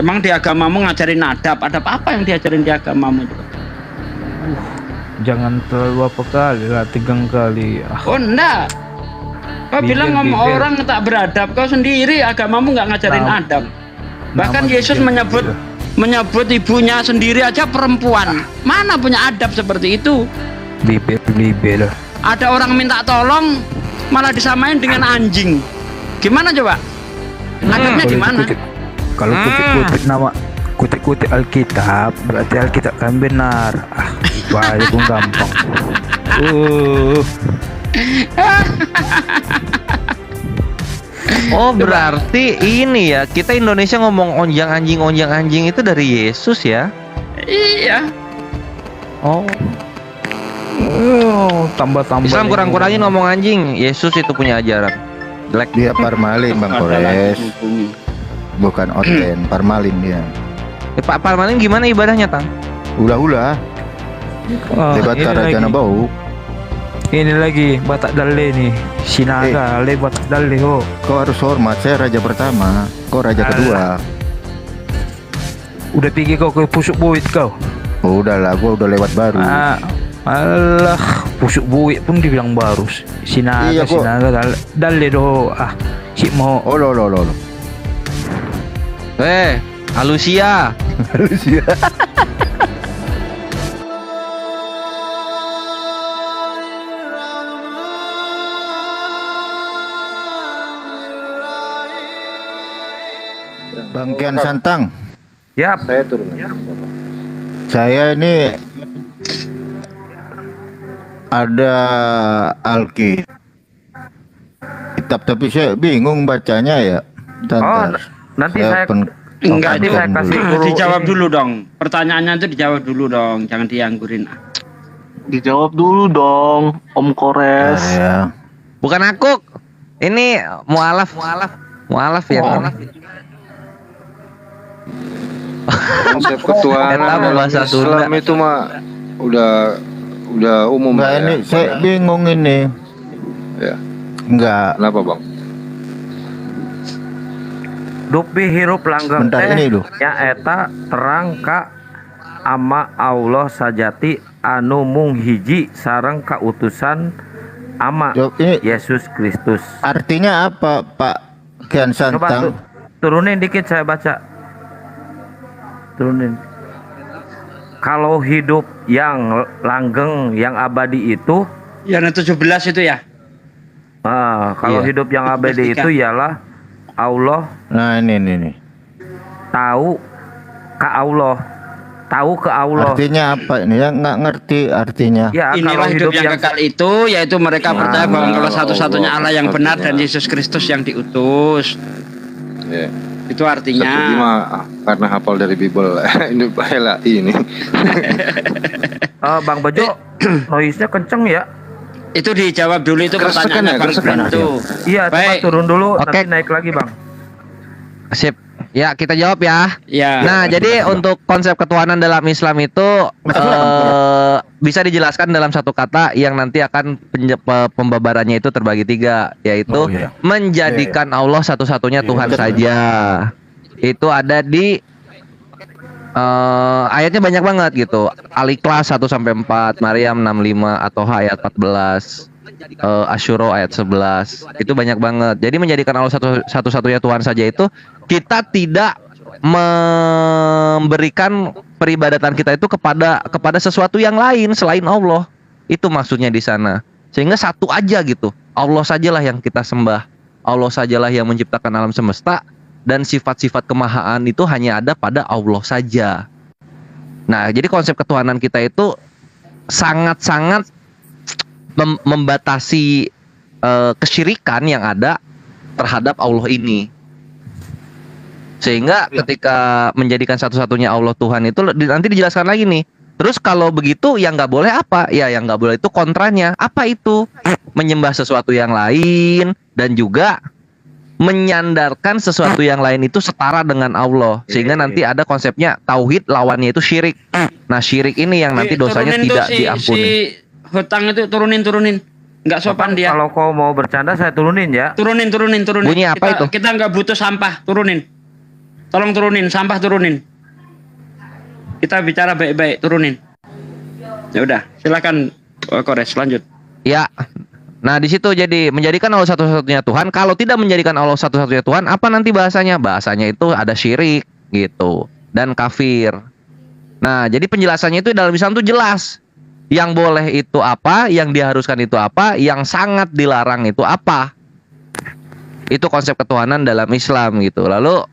Emang di agamamu ngajarin adab apa yang diajarin di agamamu itu? Jangan terlalu apa kali lah, tegang kali. Oh enggak. Kau bilang ngomong orang tak beradab, kau sendiri agamamu nggak ngajarin adab. Bahkan Yesus menyebut ibunya sendiri aja perempuan. Mana punya adab seperti itu? Bibir. Ada orang minta tolong malah disamain dengan anjing. Gimana coba? Adabnya di mana? Kalau kutip Alkitab, berarti Alkitab kan benar. Wah, itu gampang. Oh, berarti ini ya, kita Indonesia ngomong onjang anjing itu dari Yesus ya? Iya. Oh, tambah-tambah. Islam kurang-kurangin ngomong anjing. Yesus itu punya ajaran jelek. Dia parmalin Bang Kores, bukan oten, parmalin dia. Pak Parmalin gimana ibadahnya, Tang? Hula-hula, debat Karajana Bau. Ini lagi Batak Dalle nih, Sinaga, Le Batak Dalle. Oh, Kau harus hormat, saya raja pertama, kau raja kedua. udah pergi kau ke Pusuk Buit kau? Oh, udahlah, gua udah lewat baru. Alah, Pusuk Buit pun dibilang baru. Sinaga, Iya, Sinaga Dalle doh. Si mau. Oh, lo. Alusia. Bang Kian Santang, Yap. saya ini ada Alkitab, tapi saya bingung bacanya ya. Bentar. Nanti Saya Enggak, Nanti saya kasih dijawab dulu dong. Pertanyaannya itu dijawab dulu dong, jangan dianggurin. Dijawab dulu dong, Om Kores. ya. Bukan aku. Ini mualaf ya. Konsep ketuhanan bahasa Islam Sunda. itu mah udah umum Enggak, ya. ini saya bingung ini. Ya. Enggak. Kenapa Bang? Dupi hirup langgeng Bentar, ini loh. ya eta terang ka ama Allah sajati anu mung hiji sareng kautusan ama Jawab, ini Yesus Kristus. artinya apa, Pak Kian Coba Santang? turunin dikit, saya baca. Turunin. Kalau hidup yang langgeng, yang abadi itu, Yang 17 itu ya? kalau Iya. hidup yang abadi 17. itu ialah Allah Nah, ini. tahu ke Allah. Tahu ke Allah. Artinya apa ini? Ya nggak ngerti artinya. Ya, Inilah kalau hidup yang kekal itu, yaitu mereka percaya bahwa Allah satu-satunya Allah yang benar dan Yesus Kristus yang diutus. Ya. Itu Tapi artinya. mah karena hafal dari Bible. Ini bahaya ini. Bang Bejo, noise-nya kenceng ya. Itu dijawab dulu itu Keresekan pertanyaannya ya, Bang keresekan. Bento. Iya, coba Baik. turun dulu, Oke. nanti naik lagi, Bang. Sip. Ya, kita jawab ya. Ya. Nah, jadi untuk konsep ketuhanan dalam Islam itu bisa dijelaskan dalam satu kata yang nanti akan pembabarannya itu terbagi 3, yaitu Oh, iya. menjadikan Allah satu-satunya Tuhan saja. Itu ada di ayatnya banyak banget gitu. Al-Ikhlas 1-4, Maryam 65 atau ayat 14. Asyura ayat 11 itu banyak banget. Jadi menjadikan Allah satu-satunya Tuhan saja itu kita tidak memberikan peribadatan kita itu kepada sesuatu yang lain selain Allah. Itu maksudnya di sana. Sehingga satu aja gitu. Allah sajalah yang kita sembah. Allah sajalah yang menciptakan alam semesta dan sifat-sifat kemahaan itu hanya ada pada Allah saja. Nah, jadi konsep ketuhanan kita itu sangat-sangat membatasi kesyirikan yang ada terhadap Allah ini. Sehingga ketika menjadikan satu-satunya Allah Tuhan itu nanti dijelaskan lagi nih. Terus kalau begitu yang nggak boleh apa? Ya yang nggak boleh itu kontranya. Apa itu? Menyembah sesuatu yang lain dan juga menyandarkan sesuatu yang lain itu setara dengan Allah. Sehingga nanti ada konsepnya tauhid, lawannya itu syirik. Nah, syirik ini yang nanti dosanya Turunin tidak tuh diampuni. Si hutang itu turunin. Nggak sopan dia. Kalau kau mau bercanda, saya turunin ya. Turunin. Bunyi apa itu? Kita nggak butuh sampah, turunin. Tolong turunin, sampah turunin. Kita bicara baik-baik, turunin. Ya udah, silakan Kores lanjut. Ya. Nah, di situ jadi menjadikan Allah satu-satunya Tuhan. Kalau tidak menjadikan Allah satu-satunya Tuhan, apa nanti bahasanya? Bahasanya itu ada syirik gitu dan kafir. Nah, jadi penjelasannya itu dalam Islam itu jelas. Yang boleh itu apa, yang diharuskan itu apa, yang sangat dilarang itu apa. Itu konsep ketuhanan dalam Islam gitu. Lalu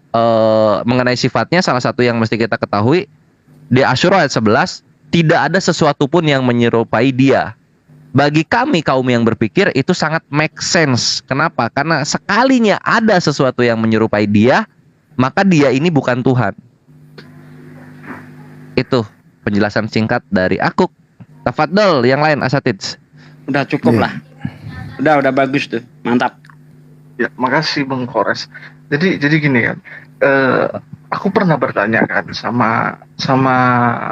mengenai sifatnya, salah satu yang mesti kita ketahui di Asyura ayat 11, tidak ada sesuatu pun yang menyerupai dia. Bagi kami kaum yang berpikir itu sangat make sense. Kenapa? Karena sekalinya ada sesuatu yang menyerupai dia, maka dia ini bukan Tuhan. Itu penjelasan singkat dari aku. Tafadhol yang lain Asatids. Udah cukup lah. Udah bagus tuh. Mantap. Ya, makasih Bang Kores. Jadi gini kan, aku pernah bertanya kan sama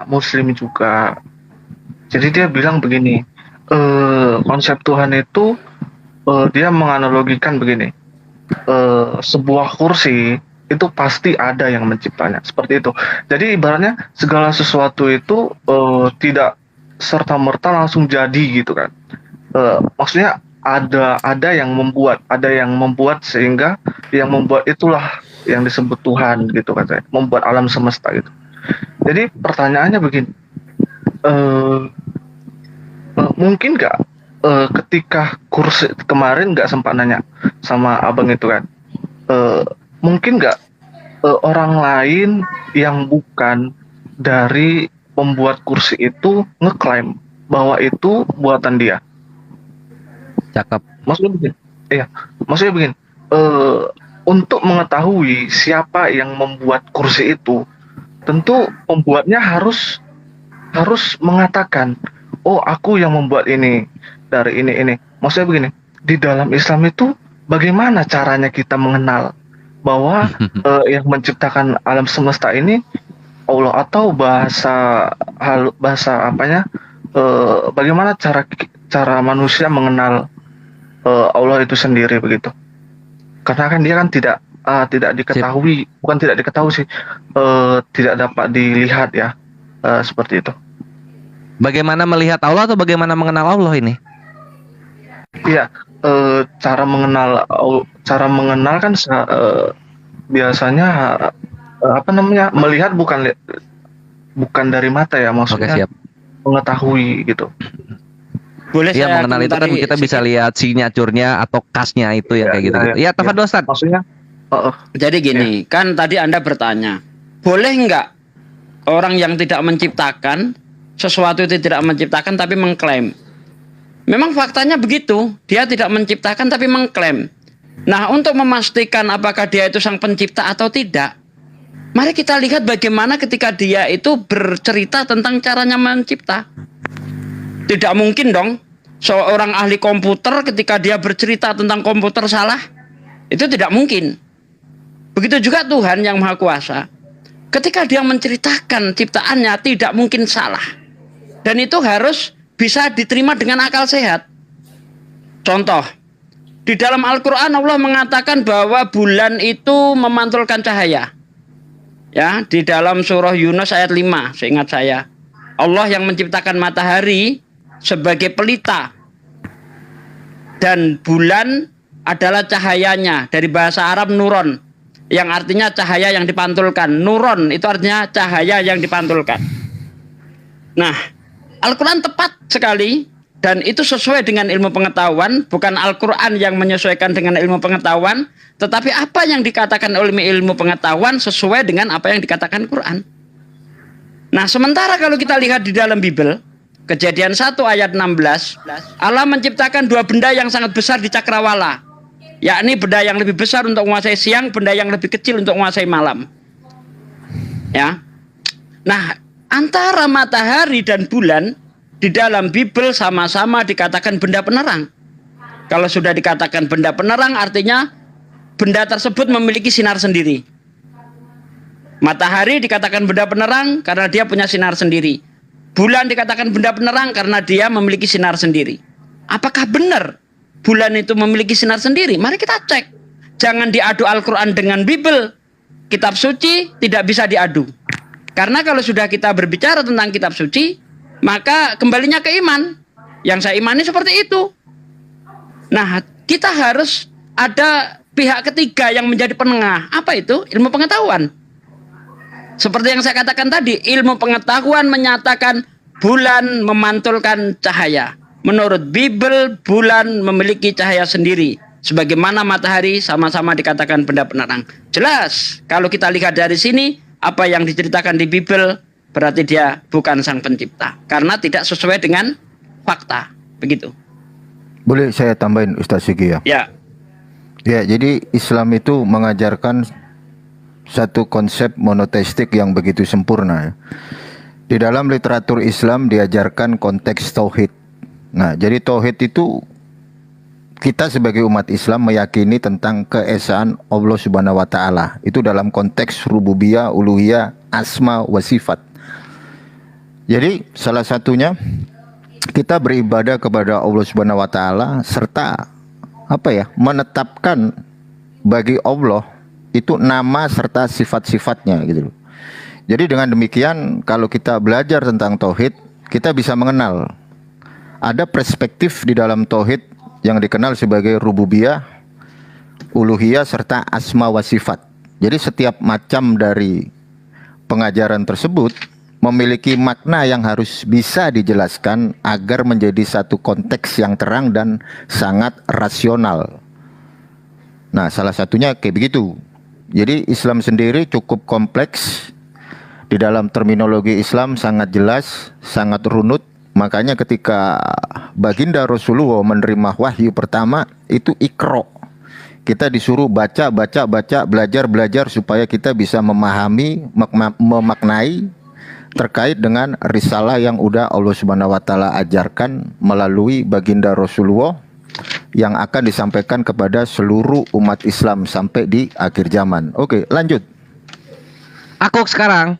Muslim juga. Jadi dia bilang begini, konsep Tuhan itu dia menganalogikan begini, sebuah kursi itu pasti ada yang menciptanya, seperti itu. Jadi ibaratnya segala sesuatu itu tidak serta-merta langsung jadi gitu kan. Maksudnya ada yang membuat sehingga yang membuat itulah yang disebut Tuhan gitu katanya, membuat alam semesta gitu. Jadi pertanyaannya begini, mungkin nggak ketika kursi kemarin nggak sempat nanya sama abang itu kan, mungkin nggak orang lain yang bukan dari pembuat kursi itu ngeklaim bahwa itu buatan dia? Cakep. Maksudnya begini, untuk mengetahui siapa yang membuat kursi itu, tentu pembuatnya harus mengatakan, oh aku yang membuat ini dari ini. Maksudnya begini, di dalam Islam itu bagaimana caranya kita mengenal bahwa yang menciptakan alam semesta ini Allah, atau bahasa apanya, bagaimana cara manusia mengenal Allah itu sendiri begitu? Karena kan dia kan tidak diketahui, bukan tidak diketahui sih, tidak dapat dilihat ya, seperti itu. Bagaimana melihat Allah atau bagaimana mengenal Allah ini? Iya, cara mengenal kan biasanya melihat bukan dari mata ya, maksudnya. Oke, siap. Mengetahui gitu. Boleh ya, saya mengenal itu kan kita bisa lihat signaturnya atau kasnya itu ya, kayak gitu. Ya, tafadhol Ustaz. Maksudnya jadi gini, kan tadi Anda bertanya, boleh nggak orang yang tidak menciptakan sesuatu itu tidak menciptakan tapi mengklaim? Memang faktanya begitu, dia tidak menciptakan tapi mengklaim. Nah, untuk memastikan apakah dia itu sang pencipta atau tidak, mari kita lihat bagaimana ketika dia itu bercerita tentang caranya mencipta. Tidak mungkin dong seorang ahli komputer ketika dia bercerita tentang komputer salah. Itu tidak mungkin. Begitu juga Tuhan yang Maha Kuasa. Ketika dia menceritakan ciptaannya tidak mungkin salah. Dan itu harus bisa diterima dengan akal sehat. Contoh, di dalam Al-Quran Allah mengatakan bahwa bulan itu memantulkan cahaya. Ya, di dalam surah Yunus ayat 5, seingat saya. Allah yang menciptakan matahari sebagai pelita. Dan bulan adalah cahayanya, dari bahasa Arab nuron, yang artinya cahaya yang dipantulkan. Nuron itu artinya cahaya yang dipantulkan. Nah, Al-Quran tepat sekali, dan itu sesuai dengan ilmu pengetahuan. Bukan Al-Quran yang menyesuaikan dengan ilmu pengetahuan, tetapi apa yang dikatakan oleh ilmu pengetahuan sesuai dengan apa yang dikatakan Quran. Nah, sementara kalau kita lihat di dalam Bible, Kejadian 1 ayat 16, Allah menciptakan dua benda yang sangat besar di cakrawala, yakni benda yang lebih besar untuk menguasai siang, benda yang lebih kecil untuk menguasai malam. Ya. Nah, antara matahari dan bulan di dalam Bible sama-sama dikatakan benda penerang. Kalau sudah dikatakan benda penerang, artinya benda tersebut memiliki sinar sendiri. Matahari dikatakan benda penerang karena dia punya sinar sendiri. Bulan dikatakan benda penerang karena dia memiliki sinar sendiri. Apakah benar bulan itu memiliki sinar sendiri? Mari kita cek. Jangan diadu Al-Quran dengan Bible. kitab suci tidak bisa diadu. Karena kalau sudah kita berbicara tentang kitab suci, maka kembalinya ke iman. Yang saya imani seperti itu. Nah, kita harus ada pihak ketiga yang menjadi penengah. Apa itu? Ilmu pengetahuan. Seperti yang saya katakan tadi, ilmu pengetahuan menyatakan bulan memantulkan cahaya. Menurut Bible, bulan memiliki cahaya sendiri. Sebagaimana matahari sama-sama dikatakan benda penerang. Jelas, kalau kita lihat dari sini, apa yang diceritakan di Bible, berarti dia bukan sang pencipta. Karena tidak sesuai dengan fakta. Begitu. Boleh saya tambahin Ustaz Sigi ya? Ya. Ya, jadi Islam itu mengajarkan satu konsep monoteistik yang begitu sempurna ya. Di dalam literatur Islam diajarkan konteks tauhid. Nah, jadi tauhid itu kita sebagai umat Islam meyakini tentang keesaan Allah Subhanahu wa taala. Itu dalam konteks rububiyah, uluhiyah, asma wa sifat. Jadi salah satunya kita beribadah kepada Allah Subhanahu wa taala serta menetapkan bagi Allah itu nama serta sifat-sifatnya gitu loh. Jadi dengan demikian kalau kita belajar tentang tauhid, kita bisa mengenal ada perspektif di dalam tauhid yang dikenal sebagai rububiyah, uluhiyah serta asma wa sifat. Jadi setiap macam dari pengajaran tersebut memiliki makna yang harus bisa dijelaskan agar menjadi satu konteks yang terang dan sangat rasional. Nah, salah satunya kayak begitu. Jadi Islam sendiri cukup kompleks. Di dalam terminologi Islam sangat jelas, sangat runut. Makanya ketika baginda Rasulullah menerima wahyu pertama itu Iqra. Kita disuruh baca, belajar supaya kita bisa memahami, memaknai terkait dengan risalah yang udah Allah Subhanahu wa taala ajarkan melalui baginda Rasulullah yang akan disampaikan kepada seluruh umat Islam sampai di akhir zaman. Oke, lanjut. Aku sekarang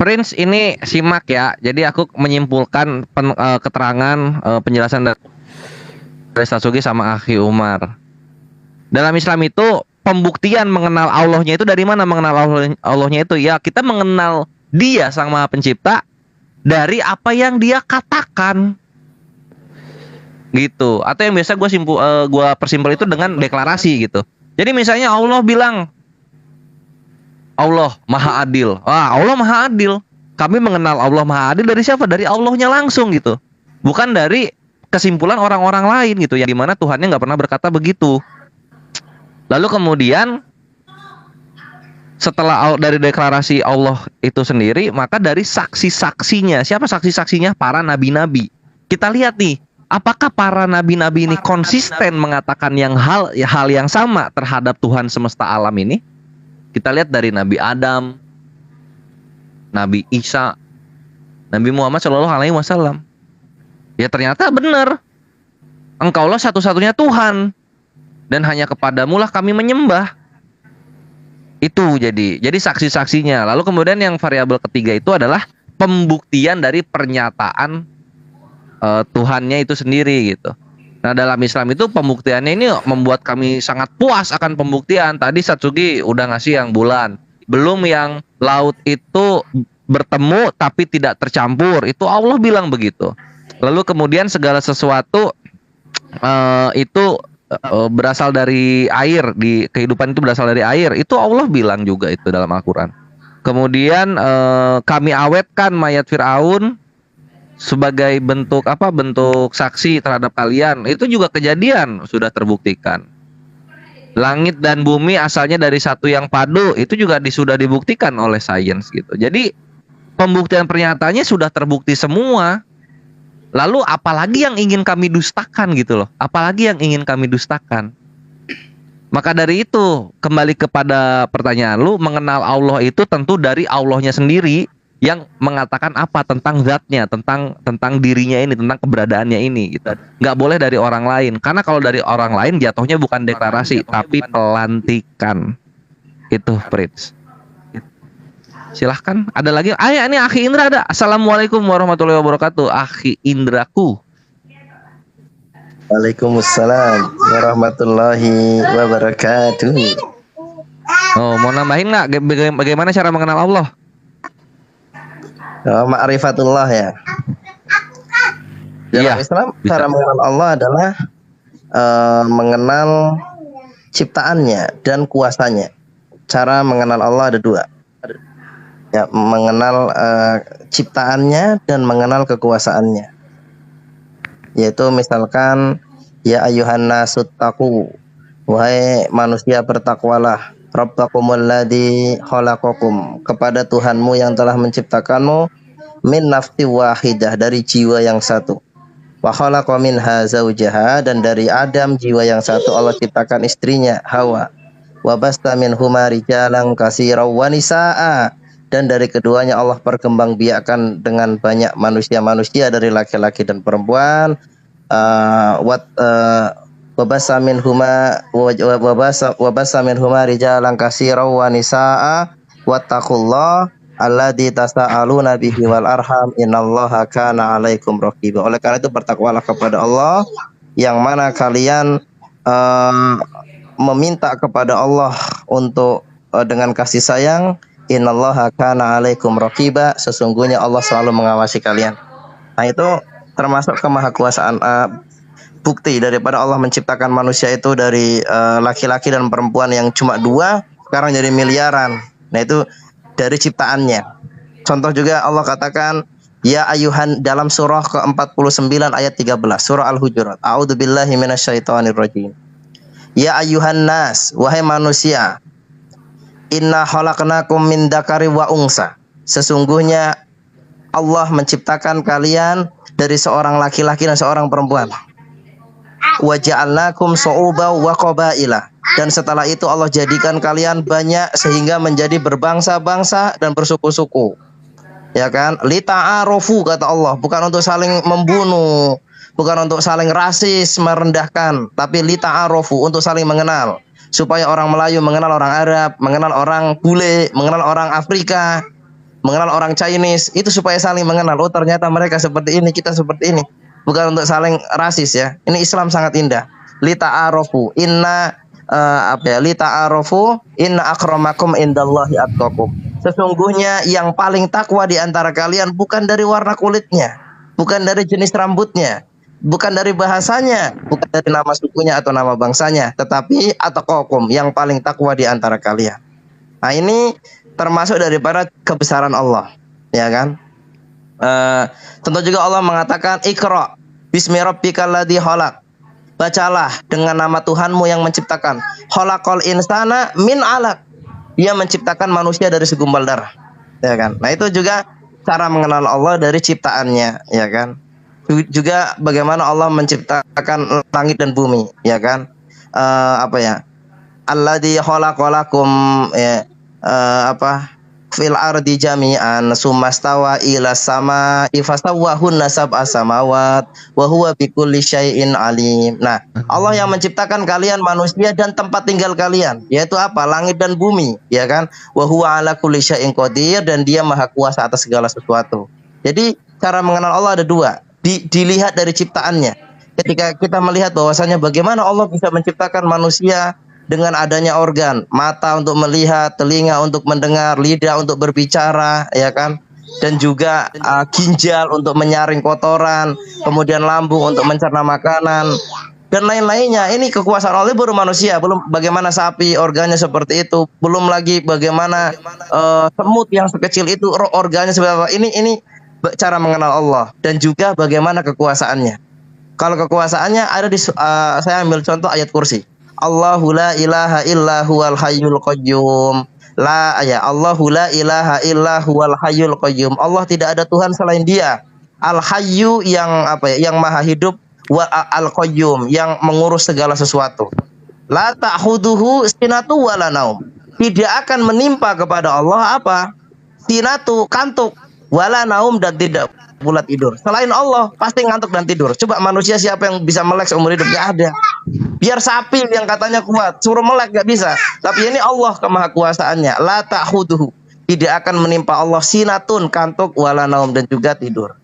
Prince ini simak ya. Jadi aku menyimpulkan keterangan penjelasan dari Ustaz Sugi sama Akhi Umar. Dalam Islam itu pembuktian mengenal Allahnya itu dari mana? Mengenal Allahnya itu ya kita mengenal Dia Sang Maha Pencipta dari apa yang Dia katakan. Gitu. Atau yang biasa gue persimpel itu dengan deklarasi gitu. Jadi misalnya Allah bilang Allah Maha Adil. Allah Maha Adil. Kami mengenal Allah Maha Adil dari siapa? Dari Allahnya langsung gitu. Bukan dari kesimpulan orang-orang lain gitu. Yang dimana Tuhannya nggak pernah berkata begitu. Lalu kemudian setelah dari deklarasi Allah itu sendiri, maka dari saksi-saksinya. Siapa saksi-saksinya? Para nabi-nabi. Kita lihat nih, apakah para nabi-nabi ini konsisten mengatakan hal yang sama terhadap Tuhan semesta alam ini? Kita lihat dari Nabi Adam, Nabi Isa, Nabi Muhammad SAW. Ya ternyata benar. Engkaulah satu-satunya Tuhan. Dan hanya kepadamu lah kami menyembah. Itu jadi saksi-saksinya. Lalu kemudian yang variabel ketiga itu adalah pembuktian dari pernyataan Tuhannya itu sendiri gitu. Nah dalam Islam itu pembuktiannya ini membuat kami sangat puas akan pembuktian. Tadi Satsugi udah ngasih yang bulan. Belum yang laut itu bertemu tapi tidak tercampur. Itu Allah bilang begitu. Lalu kemudian segala sesuatu itu berasal dari air, di kehidupan itu berasal dari air. Itu Allah bilang juga itu dalam Al-Quran. Kemudian kami awetkan mayat Fir'aun sebagai bentuk saksi terhadap kalian. Itu juga kejadian, sudah terbuktikan. Langit dan bumi asalnya dari satu yang padu. Itu juga sudah dibuktikan oleh sains gitu. Jadi pembuktian pernyataannya sudah terbukti semua. Lalu apalagi yang ingin kami dustakan gitu loh. Apalagi yang ingin kami dustakan. Maka dari itu kembali kepada pertanyaan lu, mengenal Allah itu tentu dari Allahnya sendiri yang mengatakan apa tentang zatnya, tentang dirinya ini, tentang keberadaannya ini gitu. Nggak boleh dari orang lain. Karena kalau dari orang lain jatuhnya bukan deklarasi tapi pelantikan. Itu Prince. Silahkan, ada lagi? Ini Akhi Indra ada. Assalamualaikum warahmatullahi wabarakatuh. Akhi Indraku. Waalaikumsalam warahmatullahi wabarakatuh. Oh, mau nambahin nggak bagaimana cara mengenal Allah? Ma'rifatullah ya. Dalam Iya, Islam bisa. cara mengenal Allah adalah mengenal ciptaannya dan kuasanya. Cara mengenal Allah ada dua. Ya, mengenal ciptaannya dan mengenal kekuasaannya. Yaitu misalkan ya ayyuhan nasuttaqu, wahai manusia bertakwalah, rabbakumul ladzi khalaqakum, kepada Tuhanmu yang telah menciptakanmu, min nafsi wahidah, dari jiwa yang satu, wa khalaqa minha zaujaha, dan dari Adam jiwa yang satu Allah ciptakan istrinya Hawa, wa basta minhuma rijalan katsiran wa nisaa, dan dari keduanya Allah perkembangbiakkan dengan banyak manusia-manusia dari laki-laki dan perempuan. Wabasa minhuma rijalan katsiran wa nisaa wattaqullah alladzi tasaaluna bihi wal arham innallaha kana 'alaikum raqiba. Oleh karena itu bertakwalah kepada Allah, yang mana kalian meminta kepada Allah untuk dengan kasih sayang. Innallaha kana 'alaikum raqiba, sesungguhnya Allah selalu mengawasi kalian. Nah, itu termasuk kemahakuasaan, bukti daripada Allah menciptakan manusia itu dari laki-laki dan perempuan yang cuma dua, sekarang jadi miliaran. Nah, itu dari ciptaannya. Contoh juga Allah katakan ya ayuhan dalam surah ke-49 ayat 13, surah Al-Hujurat. A'udzubillahi minasyaitonirrajim. Ya ayuhan nas, wahai manusia, inna khalaqnakum min dzakari wa unsa, sesungguhnya Allah menciptakan kalian dari seorang laki-laki dan seorang perempuan. Wa ja'alnakum syu'uban wa qabaila, dan setelah itu Allah jadikan kalian banyak sehingga menjadi berbangsa-bangsa dan bersuku-suku. Ya kan? Li ta'arufu, kata Allah, bukan untuk saling membunuh, bukan untuk saling rasis merendahkan, tapi li ta'arufu, untuk saling mengenal. Supaya orang Melayu mengenal orang Arab, mengenal orang bule, mengenal orang Afrika, mengenal orang Chinese, itu supaya saling mengenal. Oh, ternyata mereka seperti ini, kita seperti ini. Bukan untuk saling rasis ya. Ini Islam sangat indah. Li ta'arufu, li ta'arufu inna akramakum indallahi atqakum. Sesungguhnya yang paling takwa di antara kalian bukan dari warna kulitnya, bukan dari jenis rambutnya, bukan dari bahasanya, bukan dari nama sukunya atau nama bangsanya, tetapi atqakum, yang paling takwa di antara kalian. Nah, ini termasuk daripada kebesaran Allah, ya kan? Tentu juga Allah mengatakan Iqra bismi rabbikal ladzi khalaq, bacalah dengan nama Tuhanmu yang menciptakan. Khalaqal insana min 'alaq, dia menciptakan manusia dari segumpal darah, ya kan? Nah, itu juga cara mengenal Allah dari ciptaannya, ya kan? Juga bagaimana Allah menciptakan langit dan bumi, ya kan? Alladzi khalaqalakum fil ardi jami'an summastawa ila sama'i fasawwahunna sab'a samawat wa huwa bikulli syai'in alim. Nah, Allah yang menciptakan kalian manusia dan tempat tinggal kalian, yaitu apa? Langit dan bumi, ya kan? Wa huwa ala kulli syai'in qadir, dan dia maha kuasa atas segala sesuatu. Jadi cara mengenal Allah ada dua. Dilihat dari ciptaannya. Ketika kita melihat bahwasanya bagaimana Allah bisa menciptakan manusia dengan adanya organ, mata untuk melihat, telinga untuk mendengar, lidah untuk berbicara, ya kan? Dan juga ginjal untuk menyaring kotoran, kemudian lambung untuk mencerna makanan, dan lain-lainnya. Ini kekuasaan Allah, baru manusia, belum bagaimana sapi organnya seperti itu, belum lagi bagaimana semut yang sekecil itu organnya seperti apa. Ini cara mengenal Allah, dan juga bagaimana kekuasaannya. Kalau kekuasaannya ada di saya ambil contoh ayat kursi. Allahu la ilaha illa huwal hayyul qayyum. Allahu la ilaha illa huwal hayyul qayyum. Allah tidak ada Tuhan selain Dia. Al-Hayyu yang yang maha hidup, wa al-qayyum yang mengurus segala sesuatu. La ta'khuduhu sinatu wala naum. Tidak akan menimpa kepada Allah sinatu, kantuk, wala naum, dan tidak pula tidur. Selain Allah pasti ngantuk dan tidur. Coba manusia siapa yang bisa melek seumur hidup? Gak ada. Biar sapi yang katanya kuat, suruh melek gak bisa. Tapi ini Allah kemahakuasaannya. La ta'khuduhu, tidak akan menimpa Allah sinatun, kantuk, wala naum, dan juga tidur.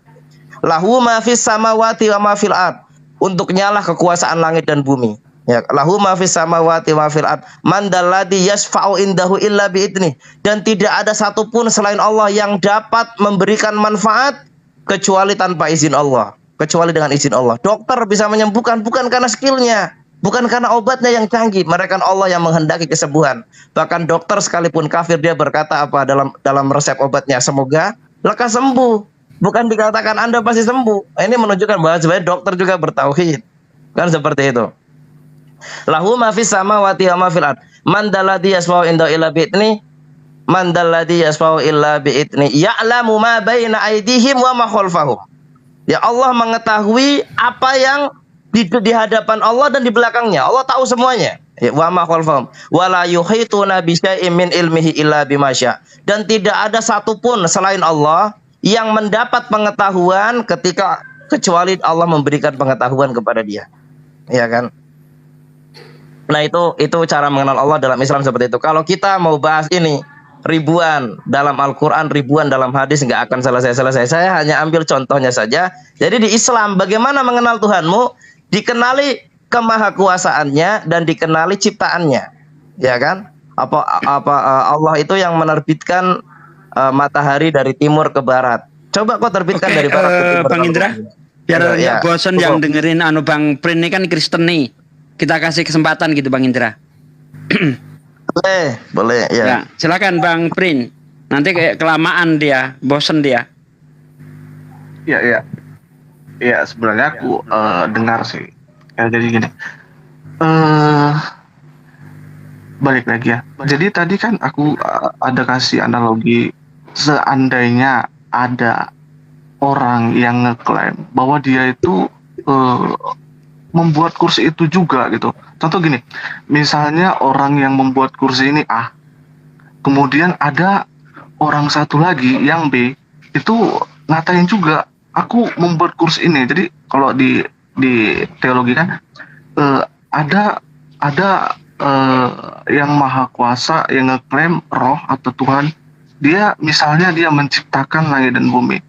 Lahu ma fis samawati wa ma fil ard, untuknya lah kekuasaan langit dan bumi. Ya, lahu ma fis samawati wa fil ard. Man dalladzi yasfa'u indahu illa bi'idnih. Dan tidak ada satupun selain Allah yang dapat memberikan manfaat kecuali tanpa izin Allah, kecuali dengan izin Allah. Dokter bisa menyembuhkan bukan karena skillnya, bukan karena obatnya yang canggih, melainkan Allah yang menghendaki kesembuhan. Bahkan dokter sekalipun kafir dia berkata apa dalam resep obatnya, semoga lekas sembuh. Bukan dikatakan Anda pasti sembuh. Nah, ini menunjukkan bahwa sebenarnya dokter juga bertauhid. Kan seperti itu. Lahu ma fis samawati wa ma fil ard. Man dalladzi yasma'u inda illa bi'idni. Man dalladzi yasma'u illa bi'idni. Ya'lamu ma baina aydihim wa ma khalfahum. Ya, Allah mengetahui apa yang di hadapan Allah dan di belakangnya. Allah tahu semuanya. Ya, wa ma khalfahum. Wa la yuhituna bi syai'in min ilmihi illa bima syaa. Dan tidak ada satupun selain Allah yang mendapat pengetahuan kecuali Allah memberikan pengetahuan kepada dia. Ya kan? Nah, itu cara mengenal Allah dalam Islam seperti itu. Kalau kita mau bahas ini ribuan dalam Al-Quran, ribuan dalam hadis, nggak akan selesai-selesai. Saya hanya ambil contohnya saja. Jadi di Islam bagaimana mengenal Tuhanmu? Dikenali kemahakuasaannya dan dikenali ciptaannya. Ya kan? Allah itu yang menerbitkan matahari dari timur ke barat. Coba kau terbitkan dari barat ke timur. Bang Indra, biar ya, bosan yang dengerin Bang Prin ini kan Kristen nih. Kita kasih kesempatan gitu Bang Indra. Boleh ya. Ya, silakan Bang Prin. Nanti kayak kelamaan dia, bosen dia. Ya, sebenarnya aku dengar sih. Ya, jadi gini. Balik lagi ya. Jadi tadi kan aku ada kasih analogi, seandainya ada orang yang ngeklaim bahwa dia itu membuat kursi itu juga gitu. Contoh gini, misalnya orang yang membuat kursi ini A, kemudian ada orang satu lagi yang B, itu ngatain juga, aku membuat kursi ini. Jadi kalau di teologi kan ada yang maha kuasa yang ngeklaim roh atau Tuhan, dia misalnya dia menciptakan langit dan bumi.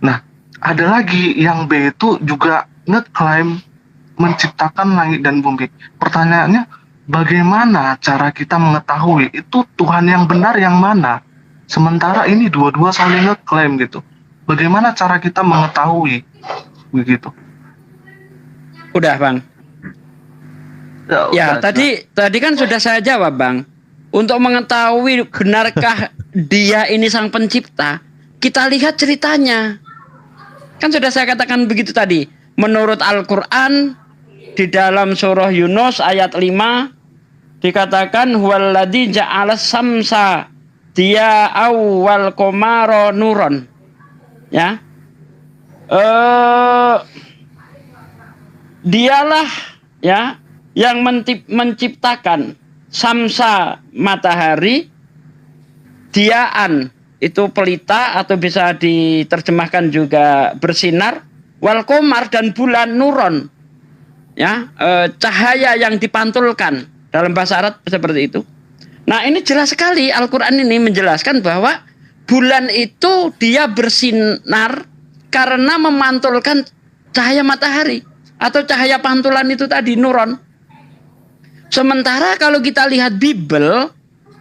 Nah, ada lagi yang B itu juga ngeklaim menciptakan langit dan bumi. Pertanyaannya, bagaimana cara kita mengetahui itu Tuhan yang benar yang mana? Sementara ini dua-dua saling ngeklaim gitu. Bagaimana cara kita mengetahui begitu? Udah Bang. Ya, tadi kan sudah saya jawab Bang. Untuk mengetahui benarkah dia ini sang pencipta, kita lihat ceritanya. Kan sudah saya katakan begitu tadi. Menurut Al-Quran, di dalam surah Yunus ayat 5 dikatakan huwaladzi ja'ala samsa dia awal qamara nuron. Ya. Dialah ya yang menciptakan samsa matahari, diaan itu pelita atau bisa diterjemahkan juga bersinar, wal qamar dan bulan nuron. Ya, cahaya yang dipantulkan dalam bahasa Arab seperti itu. Nah, ini jelas sekali Al-Quran ini menjelaskan bahwa bulan itu dia bersinar karena memantulkan cahaya matahari atau cahaya pantulan itu tadi, nuron. Sementara kalau kita lihat Bible,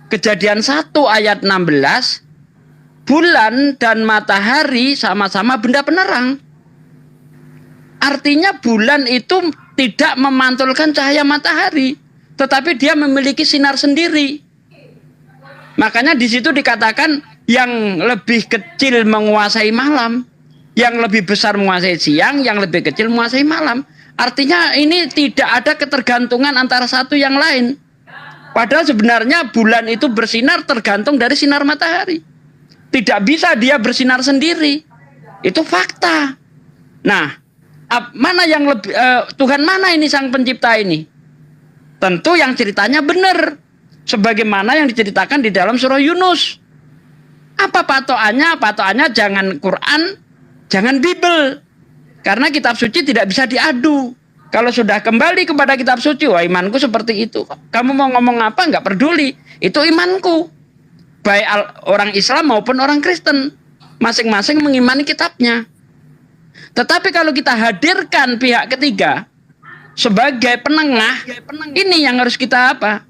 Kejadian 1 ayat 16, bulan dan matahari sama-sama benda penerang. Artinya bulan itu tidak memantulkan cahaya matahari, tetapi dia memiliki sinar sendiri. Makanya di situ dikatakan yang lebih kecil menguasai malam, yang lebih besar menguasai siang, yang lebih kecil menguasai malam. Artinya ini tidak ada ketergantungan antara satu yang lain. Padahal sebenarnya bulan itu bersinar tergantung dari sinar matahari. Tidak bisa dia bersinar sendiri. Itu fakta. Nah, mana yang lebih Tuhan mana ini sang pencipta ini? Tentu yang ceritanya benar, sebagaimana yang diceritakan di dalam surah Yunus. Apa patokannya? Patokannya jangan Quran, jangan Bible. Karena kitab suci tidak bisa diadu. Kalau sudah kembali kepada kitab suci, wah imanku seperti itu. Kamu mau ngomong apa nggak peduli, itu imanku. Baik orang Islam maupun orang Kristen, masing-masing mengimani kitabnya. Tetapi kalau kita hadirkan pihak ketiga, sebagai penengah, ini yang harus kita apa?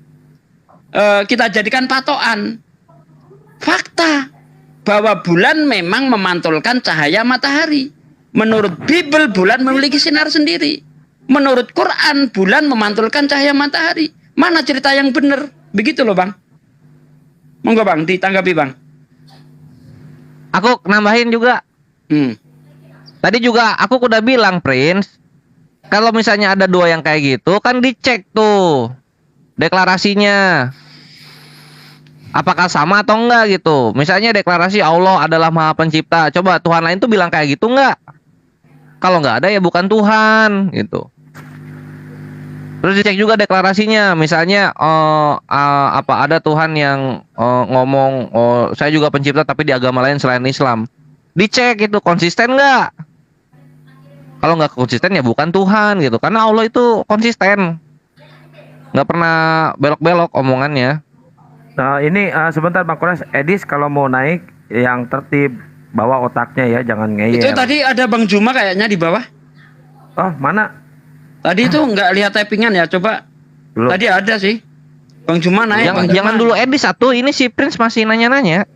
Kita jadikan patokan. Fakta bahwa bulan memang memantulkan cahaya matahari. Menurut Bible, bulan memiliki sinar sendiri. Menurut Quran, bulan memantulkan cahaya matahari. Mana cerita yang benar? Begitu loh, Bang. Monggo, Bang, ditanggapi, Bang. Aku nambahin juga. Tadi juga aku udah bilang, Prince, kalau misalnya ada dua yang kayak gitu, kan dicek tuh deklarasinya. Apakah sama atau enggak gitu. Misalnya deklarasi Allah adalah Maha Pencipta. Coba Tuhan lain tuh bilang kayak gitu enggak? Kalau enggak ada ya bukan Tuhan gitu. Terus dicek juga deklarasinya. Misalnya apa ada Tuhan yang ngomong saya juga pencipta tapi di agama lain selain Islam. Dicek itu konsisten enggak? Kalau nggak konsisten ya bukan Tuhan gitu. Karena Allah itu konsisten. Nggak pernah belok-belok omongannya. Nah ini sebentar Bang Kores, Edis kalau mau naik yang tertib, bawa otaknya ya, jangan ngeyel. Itu tadi ada Bang Juma kayaknya di bawah. Oh mana? Tadi itu nggak lihat typingan ya, coba. Belum. Tadi ada sih. Bang Juma naik. Jangan dulu Edis satu, ini si Prince masih nanya-nanya.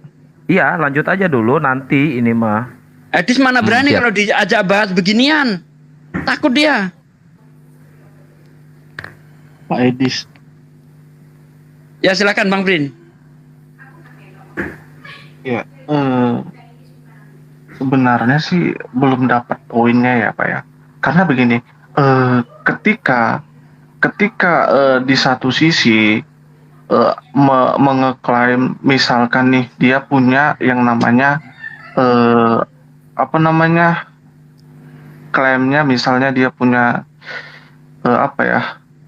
Iya lanjut aja dulu nanti ini mah. Edis mana berani siap. kalau diajak bahas beginian. Takut dia. Pak Edis. Ya silakan Bang Prin. Ya, sebenarnya sih belum dapat poinnya ya Pak ya. Karena begini, ketika di satu sisi mengeklaim misalkan nih dia punya yang namanya klaimnya misalnya dia punya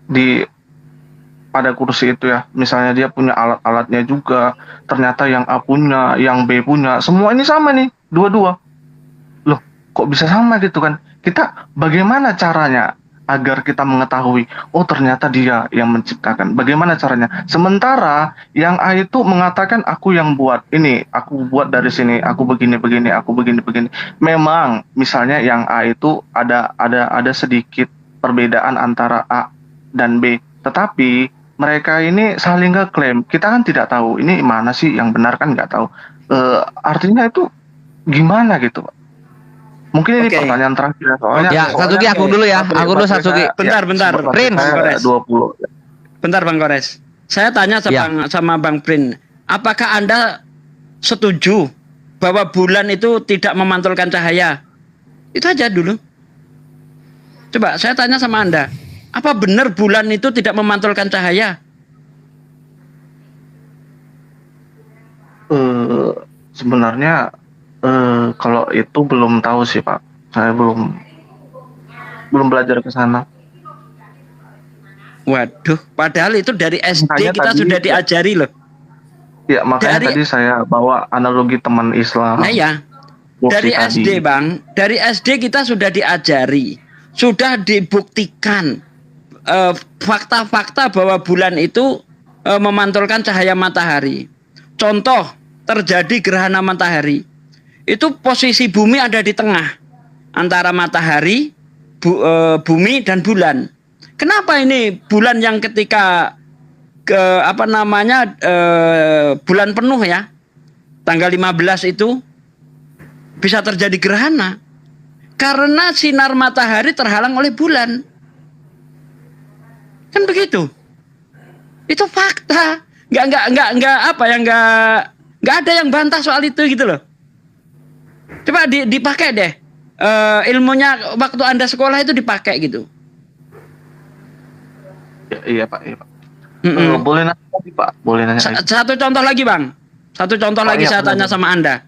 di pada kursi itu ya, misalnya dia punya alat-alatnya juga, ternyata yang A punya, yang B punya, semua ini sama nih, dua-dua. Loh, kok bisa sama gitu kan? Kita bagaimana caranya agar kita mengetahui, oh ternyata dia yang menciptakan. Bagaimana caranya? Sementara yang A itu mengatakan aku yang buat ini, aku buat dari sini, aku begini, aku begini. Memang misalnya yang A itu ada sedikit perbedaan antara A dan B, tetapi mereka ini saling ngeklaim. Kita kan tidak tahu ini mana sih yang benar, kan nggak tahu. Artinya itu gimana gitu, Pak? Mungkin ini pertanyaan terakhir soalnya. Ya, Satsuki aku dulu ya. Aku dulu Satsuki. Bentar. Prince. Kores. 20. Bentar Bang Kores. Saya tanya sama Bang Prin. Apakah Anda setuju bahwa bulan itu tidak memantulkan cahaya? Itu aja dulu. Coba saya tanya sama Anda. Apa benar bulan itu tidak memantulkan cahaya? Sebenarnya kalau itu belum tahu sih Pak. Saya belum belajar ke sana. Waduh, padahal itu dari SD Makanya kita tadi, sudah diajari loh. Ya makanya tadi saya bawa analogi teman Islam. Nah ya, dari SD Bang, dari SD kita sudah diajari, sudah dibuktikan fakta-fakta bahwa bulan itu memantulkan cahaya matahari. Contoh, terjadi gerhana matahari. Itu posisi bumi ada di tengah antara matahari, bumi dan bulan. Kenapa ini bulan yang ketika bulan penuh ya, tanggal 15 itu bisa terjadi gerhana? Karena sinar matahari terhalang oleh bulan. Kan begitu. Itu fakta. Nggak ada yang bantah soal itu gitu loh. Coba dipakai deh. Ilmunya waktu Anda sekolah itu dipakai gitu. Iya Pak. Boleh nanya lagi Pak? Boleh nanya lagi. Satu contoh lagi Bang. Satu contoh lagi saya tanya sama Anda.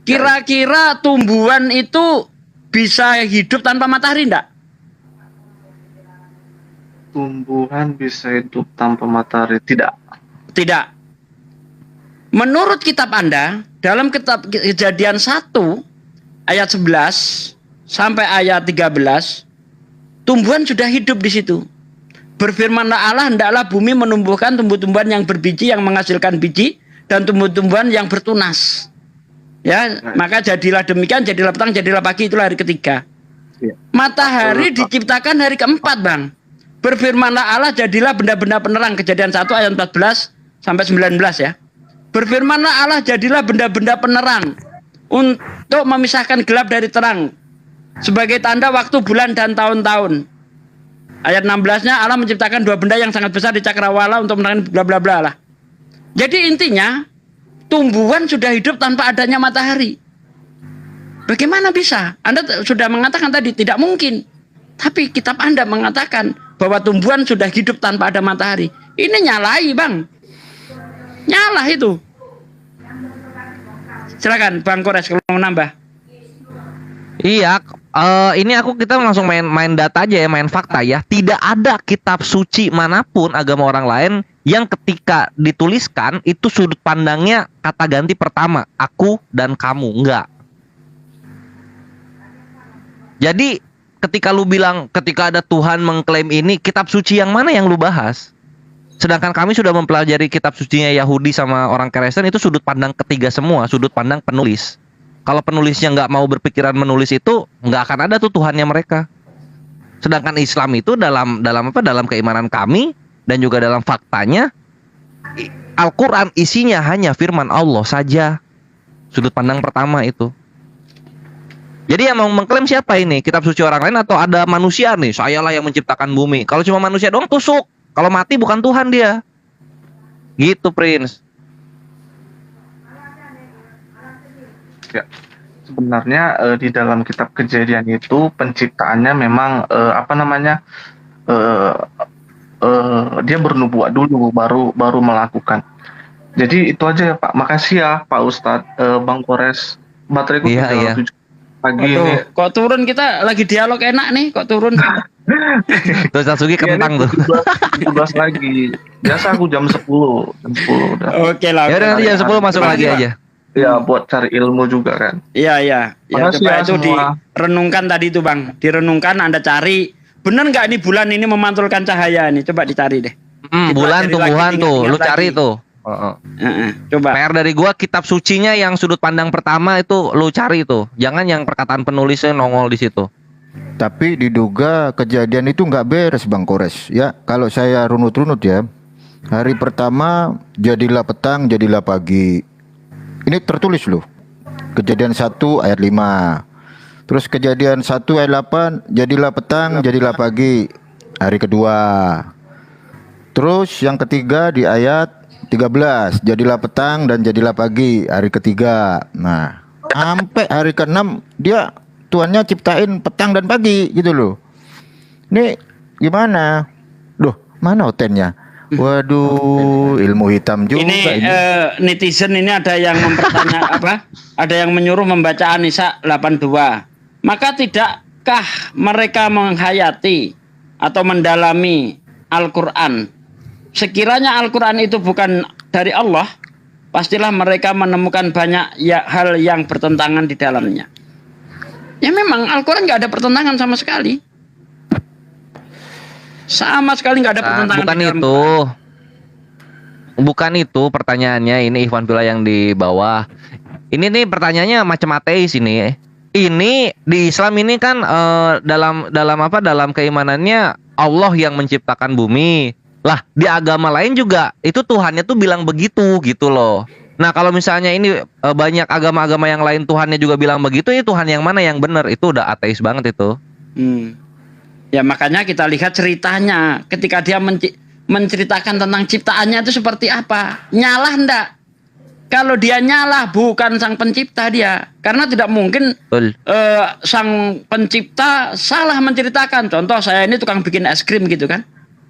Kira-kira tumbuhan itu bisa hidup tanpa matahari enggak? Tumbuhan bisa hidup tanpa matahari? Tidak. Tidak. Menurut kitab Anda, dalam kitab Kejadian 1 ayat 11 sampai ayat 13, tumbuhan sudah hidup di situ. Berfirmanlah Allah, hendaklah bumi menumbuhkan tumbuh-tumbuhan yang berbiji, yang menghasilkan biji, dan tumbuh-tumbuhan yang bertunas. Ya, maka jadilah demikian, jadilah petang, jadilah pagi, itulah hari ketiga. Ya. Matahari diciptakan hari keempat, Bang. Berfirmanlah Allah, jadilah benda-benda penerang. Kejadian 1 ayat 14 sampai 19 ya. Berfirmanlah Allah, jadilah benda-benda penerang untuk memisahkan gelap dari terang, sebagai tanda waktu, bulan, dan tahun-tahun. Ayat 16-nya Allah menciptakan dua benda yang sangat besar di cakrawala untuk menerangkan bla bla bla lah. Jadi intinya tumbuhan sudah hidup tanpa adanya matahari. Bagaimana bisa? Anda sudah mengatakan tadi tidak mungkin. Tapi kitab Anda mengatakan bahwa tumbuhan sudah hidup tanpa ada matahari. Ini nyalai, Bang. Nyalah itu. Silakan Bang Kores kalau mau nambah. Iya, ini kita langsung main data aja ya, main fakta ya. Tidak ada kitab suci manapun agama orang lain yang ketika dituliskan itu sudut pandangnya kata ganti pertama, aku dan kamu, enggak. Jadi ketika lu bilang ketika ada Tuhan mengklaim ini, kitab suci yang mana yang lu bahas? Sedangkan kami sudah mempelajari kitab sucinya Yahudi sama orang Kristen, itu sudut pandang ketiga semua, sudut pandang penulis. Kalau penulisnya nggak mau berpikiran menulis itu, nggak akan ada tuh Tuhannya mereka. Sedangkan Islam itu dalam keimanan kami dan juga dalam faktanya, Al-Quran isinya hanya firman Allah saja. Sudut pandang pertama itu. Jadi yang mau mengklaim siapa ini? Kitab suci orang lain atau ada manusia nih? Sayalah yang menciptakan bumi. Kalau cuma manusia doang tusuk. Kalau mati bukan Tuhan dia. Gitu, Prince. Ya, sebenarnya di dalam kitab Kejadian itu penciptaannya memang dia bernubuat dulu baru melakukan. Jadi itu aja ya Pak. Makasih ya Pak Ustadz, Bang Kores. Bateraiku Iya. pagi ini. Kok turun, kita lagi dialog enak nih, kok turun. Terus Natsuki kentang tuh. 17 lagi. Biasa aku jam 10 udah. Oke lah. Ya udah nanti jam 10 masuk lagi aja. Ya buat cari ilmu juga kan. Iya. Ya, Makasih coba ya itu semua. direnungkan tadi itu Bang. Direnungkan, Anda cari. Bener nggak ini bulan ini memantulkan cahaya nih? Coba dicari deh. Bulan Dipelajari tumbuhan lagi, tuh, ingat-ingat lu cari lagi. tuh. Coba. PR dari gua kitab sucinya yang sudut pandang pertama itu lu cari tuh. Jangan yang perkataan penulisnya nongol di situ. Tapi diduga kejadian itu nggak beres Bang Kores ya. Kalau saya runut-runut ya, hari pertama jadilah petang, jadilah pagi. Ini tertulis loh. Kejadian 1 ayat 5. Terus kejadian 1 ayat 8, jadilah petang, jadilah pagi. Hari kedua. Terus yang ketiga di ayat 13, jadilah petang dan jadilah pagi. Hari ketiga. Nah, sampai hari ke-6 dia Tuhannya ciptain petang dan pagi gitu loh. Ini gimana? Loh, mana hotennya? Waduh, ilmu hitam juga Ini ini. netizen ini ada yang mempertanya Ada yang menyuruh membaca An-Nisa 82. Maka tidakkah mereka menghayati atau mendalami Al-Qur'an? Sekiranya Al-Qur'an itu bukan dari Allah, pastilah mereka menemukan banyak hal yang bertentangan di dalamnya. Ya memang Al-Quran nggak ada pertentangan sama sekali. Sama sekali nggak ada pertentangan. Bukan di dalam itu. Quran. Bukan itu pertanyaannya. Ini Ikhwan Fillah yang di bawah. Ini nih pertanyaannya macam ateis ini. Ini di Islam ini kan dalam keimanannya Allah yang menciptakan bumi. Lah di agama lain juga itu Tuhannya tuh bilang begitu gitu loh. Nah kalau misalnya ini banyak agama-agama yang lain Tuhannya juga bilang begitu, ya Tuhan yang mana yang benar? Itu udah ateis banget itu. Ya makanya kita lihat ceritanya ketika dia menceritakan tentang ciptaannya itu seperti apa. Nyalah ndak? Kalau dia nyalah bukan sang pencipta dia, karena tidak mungkin sang pencipta salah menceritakan. Contoh saya ini tukang bikin es krim gitu kan.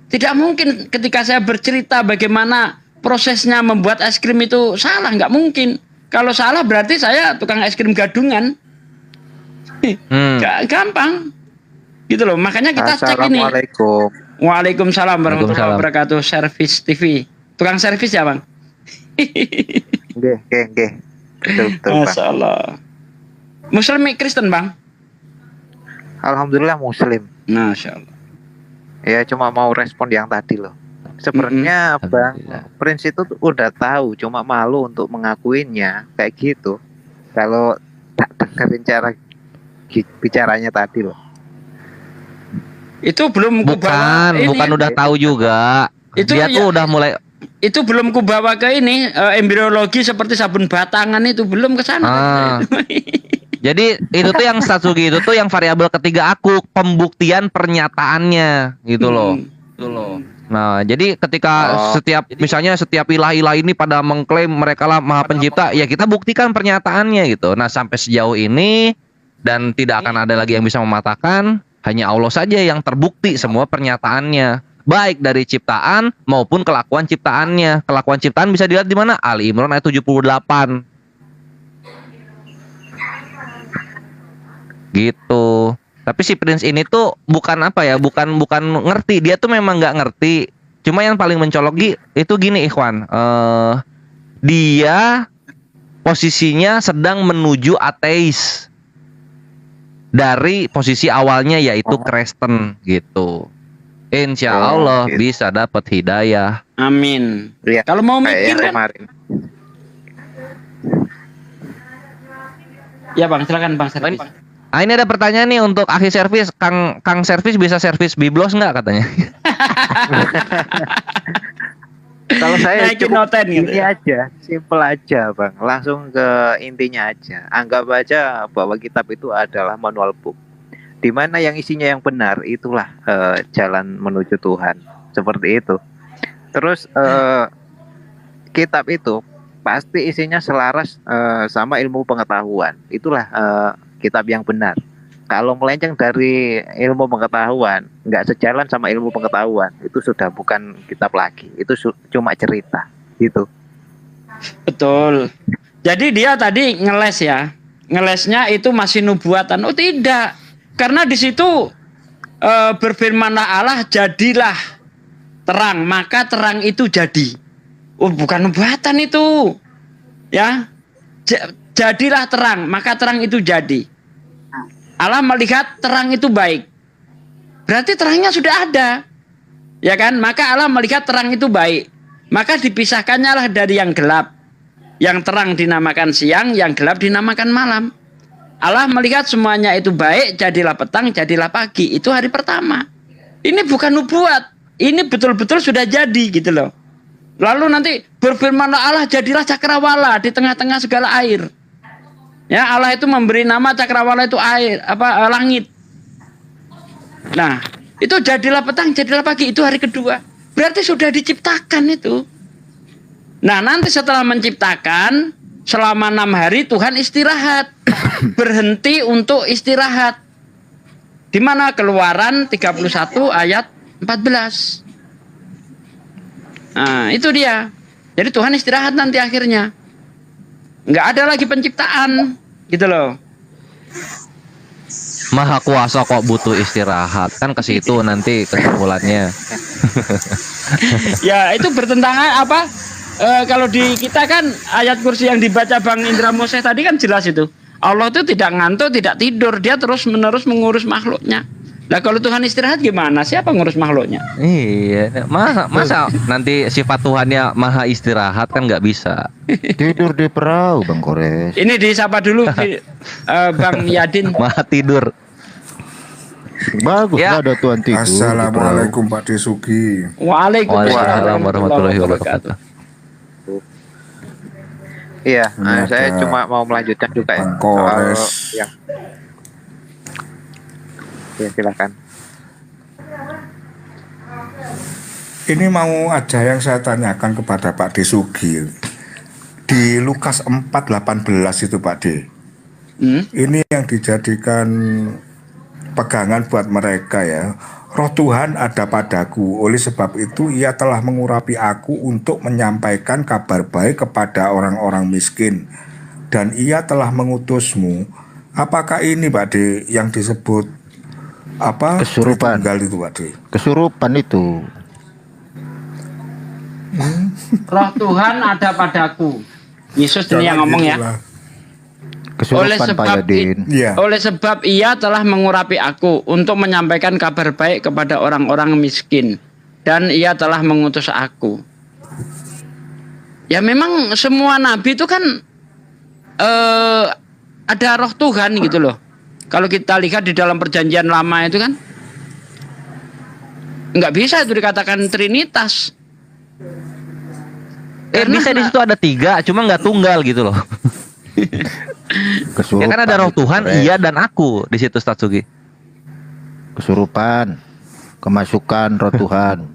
Tidak mungkin ketika saya bercerita bagaimana prosesnya membuat es krim itu salah, nggak mungkin. Kalau salah berarti saya tukang es krim gadungan. Gampang. Gitu loh. Makanya kita cek ini. Assalamualaikum. Waalaikumsalam warahmatullahi wabarakatuh. Servis TV. Tukang servis ya, Bang? Nggih. Betul, Masya Allah. Muslim Kristen, Bang? Alhamdulillah Muslim. Masya Allah. Ya cuma mau respon yang tadi loh. Sebenarnya Bang Prince itu udah tahu, cuma malu untuk mengakuinya kayak gitu. Kalau tak dengerin cara bicaranya tadi loh. Itu belum kubawa Bukan, bukan udah tahu juga. Itu Dia ya- tuh udah mulai. Itu belum kubawa ke ini embriologi seperti sabun batangan itu belum ke sana. Ah. Jadi itu tuh yang Satsuki itu tuh yang variabel ketiga aku, pembuktian pernyataannya gitu loh. Gitu loh. Nah, jadi ketika misalnya setiap ilah-ilah ini pada mengklaim mereka lah Maha Pencipta, ya kita buktikan pernyataannya gitu. Nah, sampai sejauh ini dan tidak akan ada lagi yang bisa mematahkan, hanya Allah saja yang terbukti semua pernyataannya, baik dari ciptaan maupun kelakuan ciptaannya. Kelakuan ciptaan bisa dilihat di mana? Ali Imran ayat 78. Gitu. Tapi si Prince ini tuh bukan apa ya, bukan ngerti, dia tuh memang nggak ngerti. Cuma yang paling mencolok itu gini Ikhwan, dia posisinya sedang menuju ateis dari posisi awalnya yaitu Kristen gitu. Insya Allah gitu. bisa dapat hidayah. Amin. Iya, Kalau mau kayak mikir yang kan, kemarin. ya Bang, silakan Bang Servis. Ah, ini ada pertanyaan nih untuk akhi servis, Kang servis bisa servis biblos nggak katanya? Kalau saya Naikin cukup noten gitu ini ya. aja, simple aja bang, langsung ke intinya aja. Anggap aja bahwa kitab itu adalah manual book, di mana yang isinya yang benar itulah jalan menuju Tuhan, seperti itu. Terus kitab itu pasti isinya selaras sama ilmu pengetahuan, itulah kitab yang benar. Kalau melenceng dari ilmu pengetahuan, nggak sejalan sama ilmu pengetahuan, itu sudah bukan kitab lagi, itu cuma cerita, gitu. Betul. Jadi dia tadi ngeles ya. Ngelesnya itu masih nubuatan. Oh tidak. Karena di situ berfirmanlah Allah, jadilah terang, maka terang itu jadi. Oh bukan nubuatan itu. Ya. Jadilah terang, maka terang itu jadi. Allah melihat terang itu baik. Berarti terangnya sudah ada. Ya kan? Maka Allah melihat terang itu baik. Maka dipisahkannya lah dari yang gelap. Yang terang dinamakan siang, yang gelap dinamakan malam. Allah melihat semuanya itu baik, jadilah petang, jadilah pagi. Itu hari pertama. Ini bukan nubuat. Ini betul-betul sudah jadi gitu loh. Lalu nanti berfirmanlah Allah, jadilah cakrawala di tengah-tengah segala air. Ya, Allah itu memberi nama cakrawala itu air, langit. Nah, itu jadilah petang, jadilah pagi, itu hari kedua. Berarti sudah diciptakan itu. Nah, nanti setelah menciptakan, selama 6 hari Tuhan istirahat. Berhenti untuk istirahat. Di mana Keluaran 31 ayat 14. Nah, itu dia. Jadi Tuhan istirahat nanti akhirnya. Nggak ada lagi penciptaan, gitu loh. Maha kuasa kok butuh istirahat, kan ke situ nanti kesimpulannya. Ya itu bertentangan apa? Kalau di kita kan ayat kursi yang dibaca Bang Indra Moseh tadi kan jelas itu. Allah itu tidak ngantuk, tidak tidur, dia terus menerus mengurus makhluknya. Lah kalau Tuhan istirahat gimana? Siapa ngurus makhluknya? Iya, masa nanti sifat Tuhannya maha istirahat kan nggak bisa. Tidur di perahu Bang Kores. Ini disapa dulu Bang Yadin. Maha tidur. Bagus Ya. ada Tuhan tidur. di perahu. Assalamualaikum Pak Desuki. Waalaikumsalam warahmatullahi wabarakatuh. Iya, Ini saya ada cuma mau melanjutkan juga ya Bang soal Kores. yang ya silakan. Ini mau aja yang saya tanyakan kepada Pak Desuki. Di Lukas 4:18 itu Pak De. Ini yang dijadikan pegangan buat mereka ya. Roh Tuhan ada padaku, oleh sebab itu ia telah mengurapi aku untuk menyampaikan kabar baik kepada orang-orang miskin. Dan ia telah mengutusmu. Apakah ini Pak De yang disebut apa? Kesurupan. Tritunggal itu Pak De? Kesurupan itu. Roh Tuhan ada padaku. Yesus ini yang ngomong ya. Oleh Kesurupan Pak sebab Yadin. Iya. oleh sebab ia telah mengurapi aku untuk menyampaikan kabar baik kepada orang-orang miskin, dan ia telah mengutus aku. Ya memang semua nabi itu kan ada roh Tuhan gitu loh. Kalau kita lihat di dalam perjanjian lama itu kan Nggak bisa itu dikatakan trinitas. Bisa di situ ada 3, cuma nggak tunggal gitu loh. Ya kan ada roh Tuhan, iya dan aku di situ Ustaz Sugi. Kesurupan, kemasukan roh Tuhan.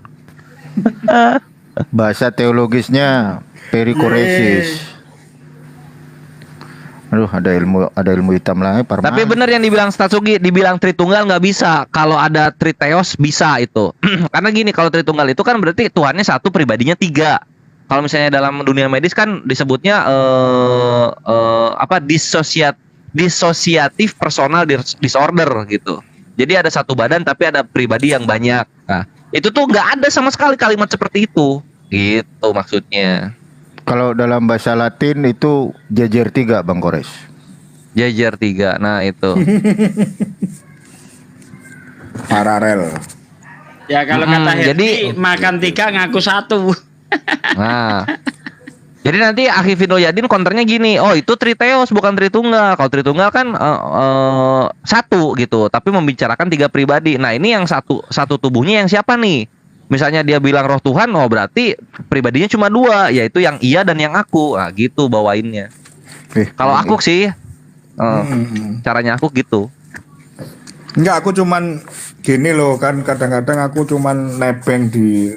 Bahasa teologisnya perikoresis. Aduh, ada ilmu hitam lagi. Tapi benar yang dibilang Ustaz Sugi, dibilang Tritunggal nggak bisa. Kalau ada Triteos bisa itu. Karena gini, kalau Tritunggal itu kan berarti Tuhannya satu, pribadinya 3. Kalau misalnya dalam dunia medis kan disebutnya dissociative personal disorder gitu. Jadi ada satu badan tapi ada pribadi yang banyak. Nah, itu tuh nggak ada sama sekali kalimat seperti itu. Gitu maksudnya. Kalau dalam bahasa Latin itu jejer 3, Bang Kores. Jejer 3, nah itu. Paralel. Ya kalau kata jadi makan 3 ngaku 1. Nah, jadi nanti Akhi Fino Yadin konternya gini, oh itu Triteos bukan Tritunggal. Kalau Tritunggal kan satu gitu, tapi membicarakan 3 pribadi. Nah ini yang satu tubuhnya yang siapa nih? Misalnya dia bilang roh Tuhan, oh berarti pribadinya cuma 2, yaitu yang ia dan yang aku. Nah gitu bawainnya. Kalau aku sih, caranya aku gitu. Enggak, aku cuman gini loh kan, kadang-kadang aku cuman nebeng di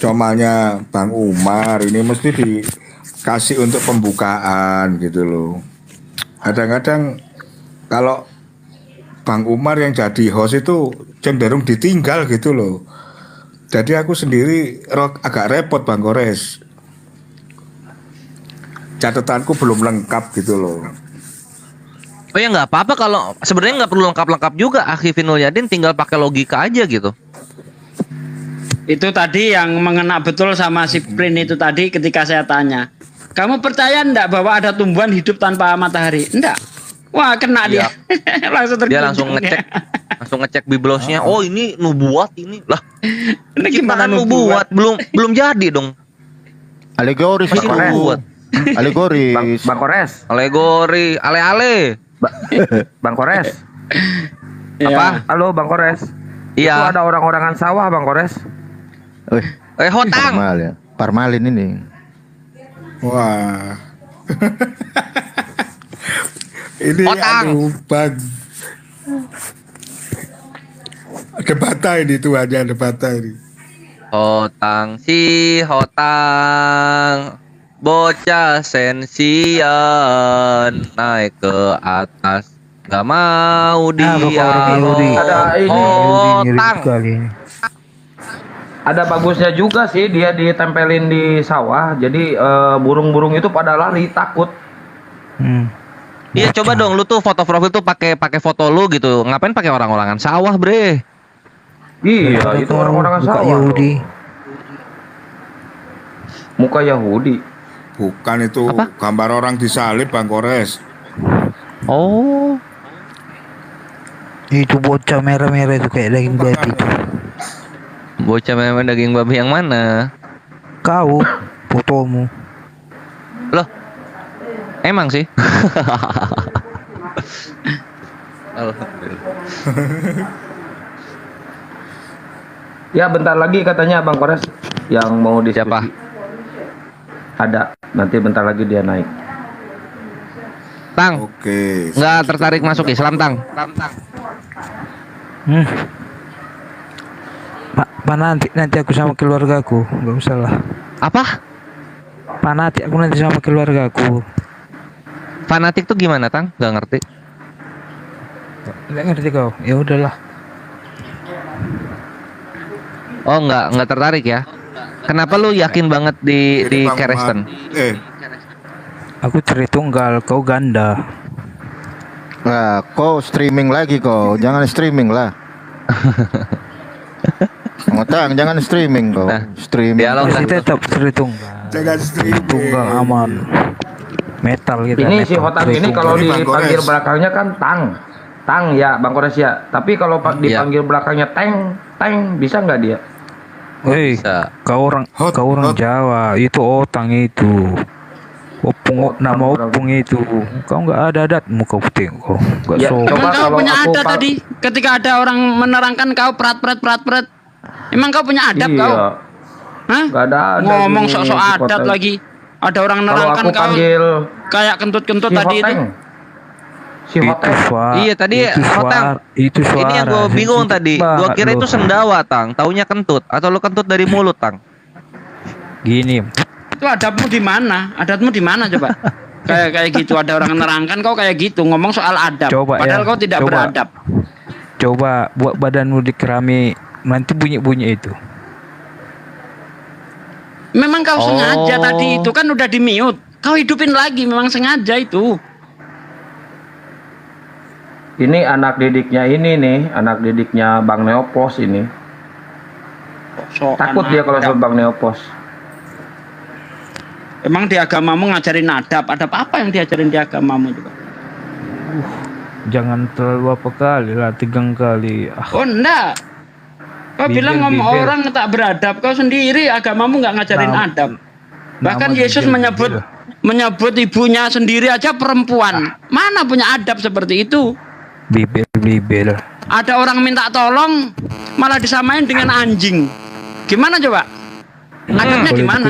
comalnya Bang Umar, ini mesti dikasih untuk pembukaan gitu loh. Kadang-kadang kalau Bang Umar yang jadi host itu cenderung ditinggal gitu loh. Jadi aku sendiri agak repot Bang Kores. Catatanku belum lengkap gitu loh. Oh ya nggak apa-apa, kalau sebenarnya nggak perlu lengkap-lengkap juga. Akhi Finul Yadin tinggal pakai logika aja gitu. Itu tadi yang mengena betul sama si Prin itu tadi ketika saya tanya, kamu percaya enggak bahwa ada tumbuhan hidup tanpa matahari? Enggak. Wah, kena dia. Langsung terkunci. Dia langsung ngecek biblosnya. Oh, ini nubuat ini. Lah. Ini gimana nubuat? Belum jadi dong. Alegoris itu. Alegoris. Bang Kores. Alegori, ale-ale. Bang Kores. Apa? Halo Bang Kores. Iya. Itu ada orang-orangan sawah Bang Kores. Hotang. Parmalin ini. Wah. Ini Hotang. aduh Bang. Debata ini tuh aja debata ini. Hotang bocah sensian naik ke atas, gak mau dia. Ada ini. Hotang. Ada bagusnya juga sih, dia ditempelin di sawah, jadi burung-burung itu pada lari takut. Iya, coba dong lu tuh foto profil tuh pakai foto lu gitu. Ngapain pakai orang-orangan sawah, bre? Iya, itu orang-orangan sawah. Yahudi. Muka Yahudi. Bukan itu. Apa? Gambar orang disalib Bang Kores. Oh. Itu bocah merah-merah itu kayak daging babi itu. Bocah memang daging babi yang mana? Kau, fotomu. Loh. Emang sih. Alhamdulillah. Ya bentar lagi katanya Bang Kores yang mau diskusi. Siapa? Ada, nanti bentar lagi dia naik. Tang. Oke. Nggak tertarik masuk Islam, Tang? Pak nanti aku sama keluargaku, nggak usah lah. Apa? Pak nanti aku sama keluargaku. Fanatik tuh gimana, Tang? Nggak ngerti. Nggak ngerti kau? Ya udahlah. Oh, nggak tertarik ya? Kenapa lu yakin banget di Bang Kristen? Aku Tritunggal, kau ganda. Nah, kau streaming lagi kau, jangan streaming lah. Ngotang, jangan streaming kau. Nah, Streaming. Masih tetap Tritunggal. Jangan streaming. Tritunggal aman. Metal gitu. Ini si metal. Hotang ini kalau Ini Bang dipanggil Kores. belakangnya kan Tang ya Bang Kores ya. Tapi kalau dipanggil belakangnya Teng, bisa nggak dia? Hei, Bisa. kau orang Jawa, itu otang itu. Nama opung itu. Kau nggak ada adatmu kau tengok. Nggak Ya, sopan. coba Emang kau kalau punya aku ada tadi ketika ada orang menerangkan kau prat. Emang kau punya adab Iya. kau? Hah? Gak ada Ngomong ini sok-sok di adat kota. lagi. Ada orang Kalau nerangkan aku kau panggil kayak kentut-kentut si tadi itu. Hoteng. Si Itu Hoteng. suara. Iya, tadi itu Hotang. Itu suara. Ini yang gue bingung sensitif tadi. Gue banget kira lu. itu sendawa, Tang. Taunya kentut. Atau lu kentut dari mulut, Tang? Gini, Itu adabmu di mana? Adatmu di mana coba? Kayak gitu ada orang nerangkan kau kayak gitu ngomong soal adab. Coba Padahal ya, kau tidak coba. beradab. coba buat badanmu dikerami, nanti bunyi-bunyi itu. Memang kau sengaja Oh. tadi itu kan udah di mute. Kau hidupin lagi memang sengaja itu. Ini anak didiknya ini nih, anak didiknya Bang Neopos ini. Sokan Takut dia kalau adab. sama Bang Neopos. Emang di agamamu ngajarin adab? Adab apa yang diajarin di agamamu juga? Jangan terlalu apa kali lah, 3 kali. Ah, Oh enggak. Kau Bibir, bilang ngomong bibir. orang tak beradab. Kau sendiri agamamu nggak ngajarin Nama- adab. Bahkan nama Yesus bibir, menyebut ibunya sendiri aja perempuan. Mana punya adab seperti itu? bibir. Ada orang minta tolong malah disamain dengan anjing. Gimana coba? Adabnya di mana?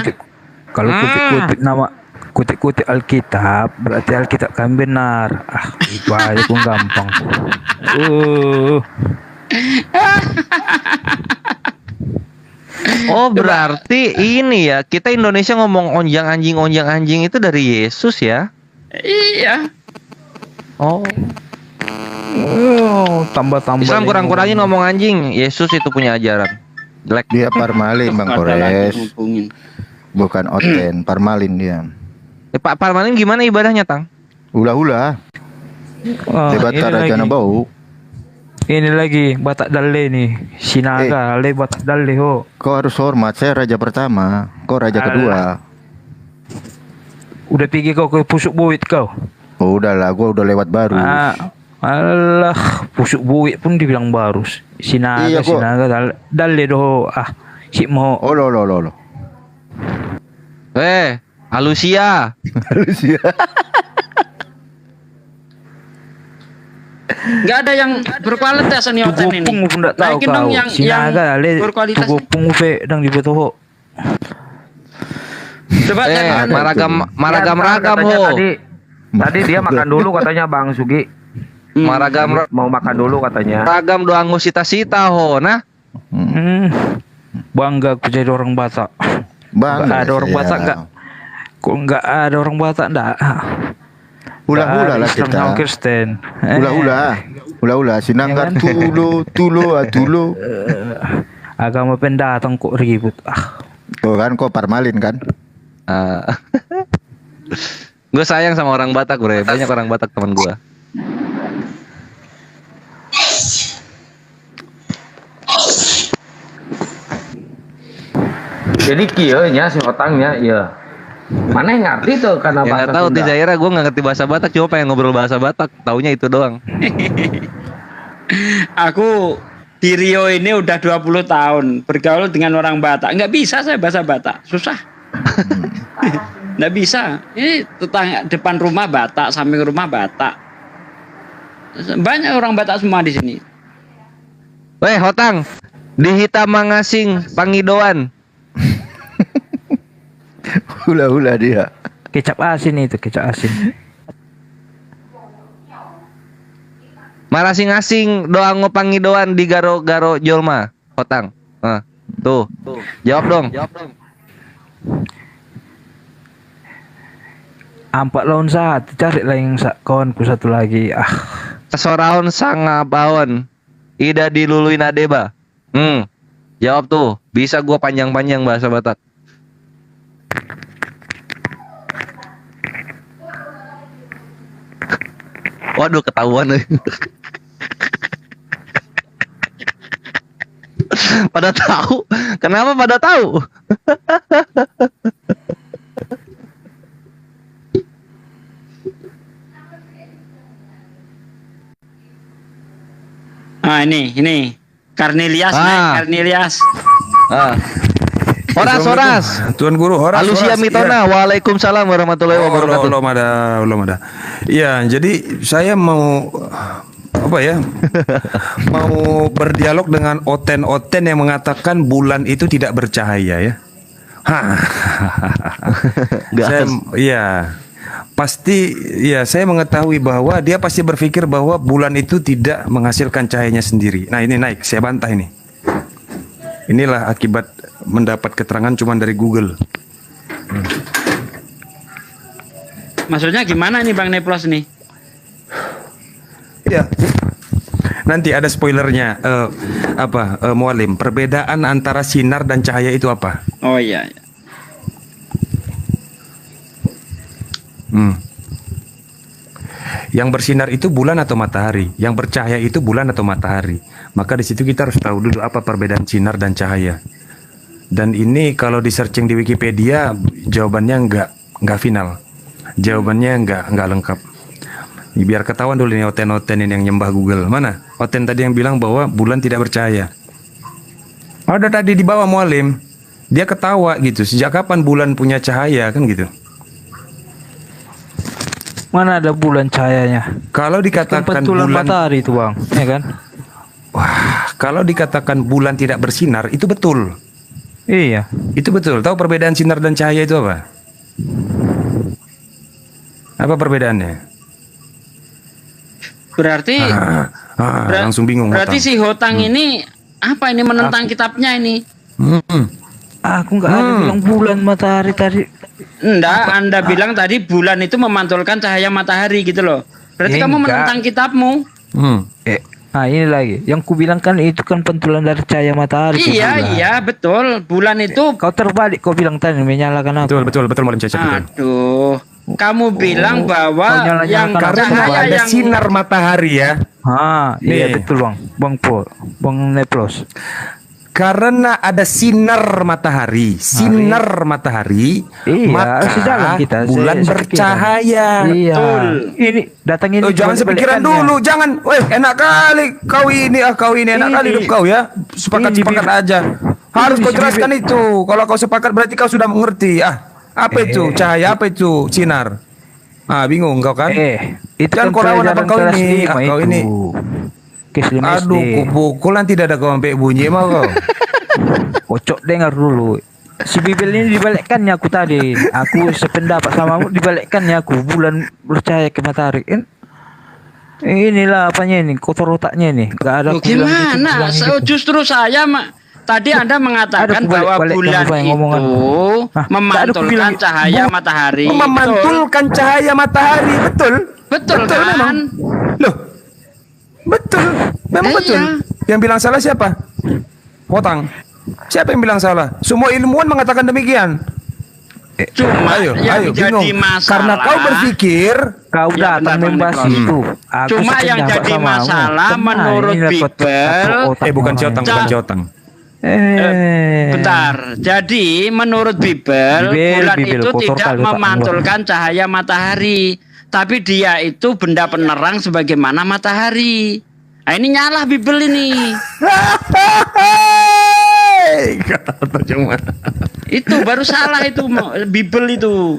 Kalau kutip-kutip nama, kutip-kutip Alkitab, berarti Alkitab kan benar. Ah, itu aja pun gampang. Oh, berarti ini ya. Kita Indonesia ngomong onjang anjing itu dari Yesus ya? Iya. Oh. Tambah-tambah. Islam kurang-kurangin ngomong anjing. Yesus itu punya ajaran. Jelek. Dia parmalin Bang Ada lagi Kores, ngubungin. bukan oten, parmalin dia. Pak Parmalin gimana ibadahnya, Tang? Hula-hula, Oh, debat ini Raja lagi. Bau. Ini lagi Batak Dalle nih, Sinaga, le Batak Dalle ho. Kau harus hormat, saya raja pertama, kau raja kedua. Udah pergi kau ke pusuk buit kau. Oh, udahlah, gua udah lewat baru. Alah, pusuk buit pun dibilang baru. Sinaga, Iya, gua- Sinaga Dalle doh. Ah, si mau. Oh, lo. Halusia. Harus ya. Nggak ada yang berkualitas nih hotel ini. Tugupung pun tak tahu Naikin dong kau. yang Sinaga Dalle, berkualitas. tugupung upe dang di beto. Coba cari Maragam Katanya ho. Tadi dia makan dulu katanya Bang Sugi. Maragam Mau makan dulu katanya. ragam doang sita-sita ho. Nah, Bangga aku jadi orang Batak. Bang, Nggak ada orang Batak nggak? Kok nggak ada orang Batak nggak? Hula-hula lah Islam kita. sama Kristen. Hula-hula, sinanggar tulo. Agama pendatang kok ribut. Ah, Tuh kan, kau parmalin kan? gue sayang sama orang Batak, bre. Banyak orang Batak teman gue. Jadi kieu nya si Hotangnya, iya. Mana yang ngerti tuh karena Ya nggak bahasa tahu di Sunda. daerah gue nggak ngerti bahasa Batak, cuma pengen ngobrol bahasa Batak. Taunya itu doang. Aku di Rio ini udah 20 tahun bergaul dengan orang Batak. Nggak bisa saya bahasa Batak, susah. Nggak bisa. Ini tetangga depan rumah Batak, samping rumah Batak. Banyak orang Batak semua di sini. Weh, Hotang. Dihita mangasing pangidoan. Hula-hula dia. kecap asin itu, kecap asin. Marasing-asing doang ngopangidoan di garo-garo jolma. Hotang. Tuh. Jawab dong. 4 lawan 1, cari lah yang kawanku satu lagi. Ah, Soraon sanga baon. Ida diluluin adeba. Jawab tuh. Bisa gua panjang-panjang bahasa Batak. Waduh, ketahuan. Pada tahu? Kenapa pada tahu? Ini Karnelias, Karnelias. Horas. Tuan Guru, horas. Alusia Mitona. Waalaikumsalam warahmatullahi wabarakatuh. Belum ada. Iya, jadi saya mau apa ya? Mau berdialog dengan oten-oten yang mengatakan bulan itu tidak bercahaya ya. Iya. Pasti ya saya mengetahui bahwa dia pasti berpikir bahwa bulan itu tidak menghasilkan cahayanya sendiri. Nah, ini naik, saya bantah ini. Inilah akibat mendapat keterangan cuma dari Google. Maksudnya gimana nih Bang Neplos nih? Ya. Nanti ada spoilernya. Mualim, perbedaan antara sinar dan cahaya itu apa? Oh iya. Yang bersinar itu bulan atau matahari, yang bercahaya itu bulan atau matahari. Maka di situ kita harus tahu dulu apa perbedaan sinar dan cahaya. Dan ini kalau di searching di Wikipedia jawabannya nggak final, jawabannya nggak lengkap. Biar ketahuan dulu nih oten-oten ini yang nyembah Google. Mana oten tadi yang bilang bahwa bulan tidak bercahaya? Ada tadi di bawah Mualim, dia ketawa gitu. Sejak kapan bulan punya cahaya kan gitu? Mana ada bulan cahayanya? Kalau dikatakan bulan matahari itu Bang, ya kan? Wah, kalau dikatakan bulan tidak bersinar itu betul. Iya, itu betul. Tahu perbedaan sinar dan cahaya itu apa? Apa perbedaannya? Berarti langsung bingung. Berarti si Hotang ini apa ini menentang kitabnya ini? Aku nggak ada bilang bulan matahari tadi. Enggak, Anda bilang tadi bulan itu memantulkan cahaya matahari gitu loh. Berarti kamu menentang kitabmu. Nah ini lagi, yang ku bilang kan itu kan pantulan dari cahaya matahari. Iya, betul. Bulan itu kau terbalik, kau bilang tadi menyalakan apa? Betul, Mualim Cecep. Aduh, kamu bilang bahwa yang cahaya ada sinar matahari ya. Iya betul Bang Neplos. Karena ada sinar matahari, maka kita bulan bercahaya. Iya. Ini datangin. Jangan sepikiran dulu, jangan. Enak kali kau ini enak kali hidup kau ya. Sepakat aja. Harus kau jelaskan itu. Kalau kau sepakat berarti kau sudah mengerti. Apa itu cahaya? Apa itu sinar? Bingung kau kan? Itu kan kau lawan apa kau ini? Kau ini. Aduh, pukulan tidak ada kau sampai bunyi mau kau. Kocok dengar dulu. Si Bibel ini dibalikkannya aku tadi. Aku sependapat samamu dibalikkannya aku. Bulan bercahaya ke matahari. Inilah apanya ini, kotor otaknya ini. Gak ada. Gimana? Justru saya tadi Anda mengatakan bahwa bulan itu memantulkan cahaya matahari. Memantulkan cahaya matahari, betul? Betul kan? Loh, betul, memang betul. Yang bilang salah siapa? Hotang. Siapa yang bilang salah? Semua ilmuwan mengatakan demikian. Cuma ayo, jadi masalah. Karena kau berpikir kau datang membahas itu. Cuma yang jadi masalah menurut Bibel. Bukan Ciotang. Bentar. Jadi menurut Bibel bulan itu tidak memantulkan cahaya matahari, tapi dia itu benda penerang sebagaimana matahari. Nah, ini nyalah Bibel ini. Itu baru salah itu Bibel itu.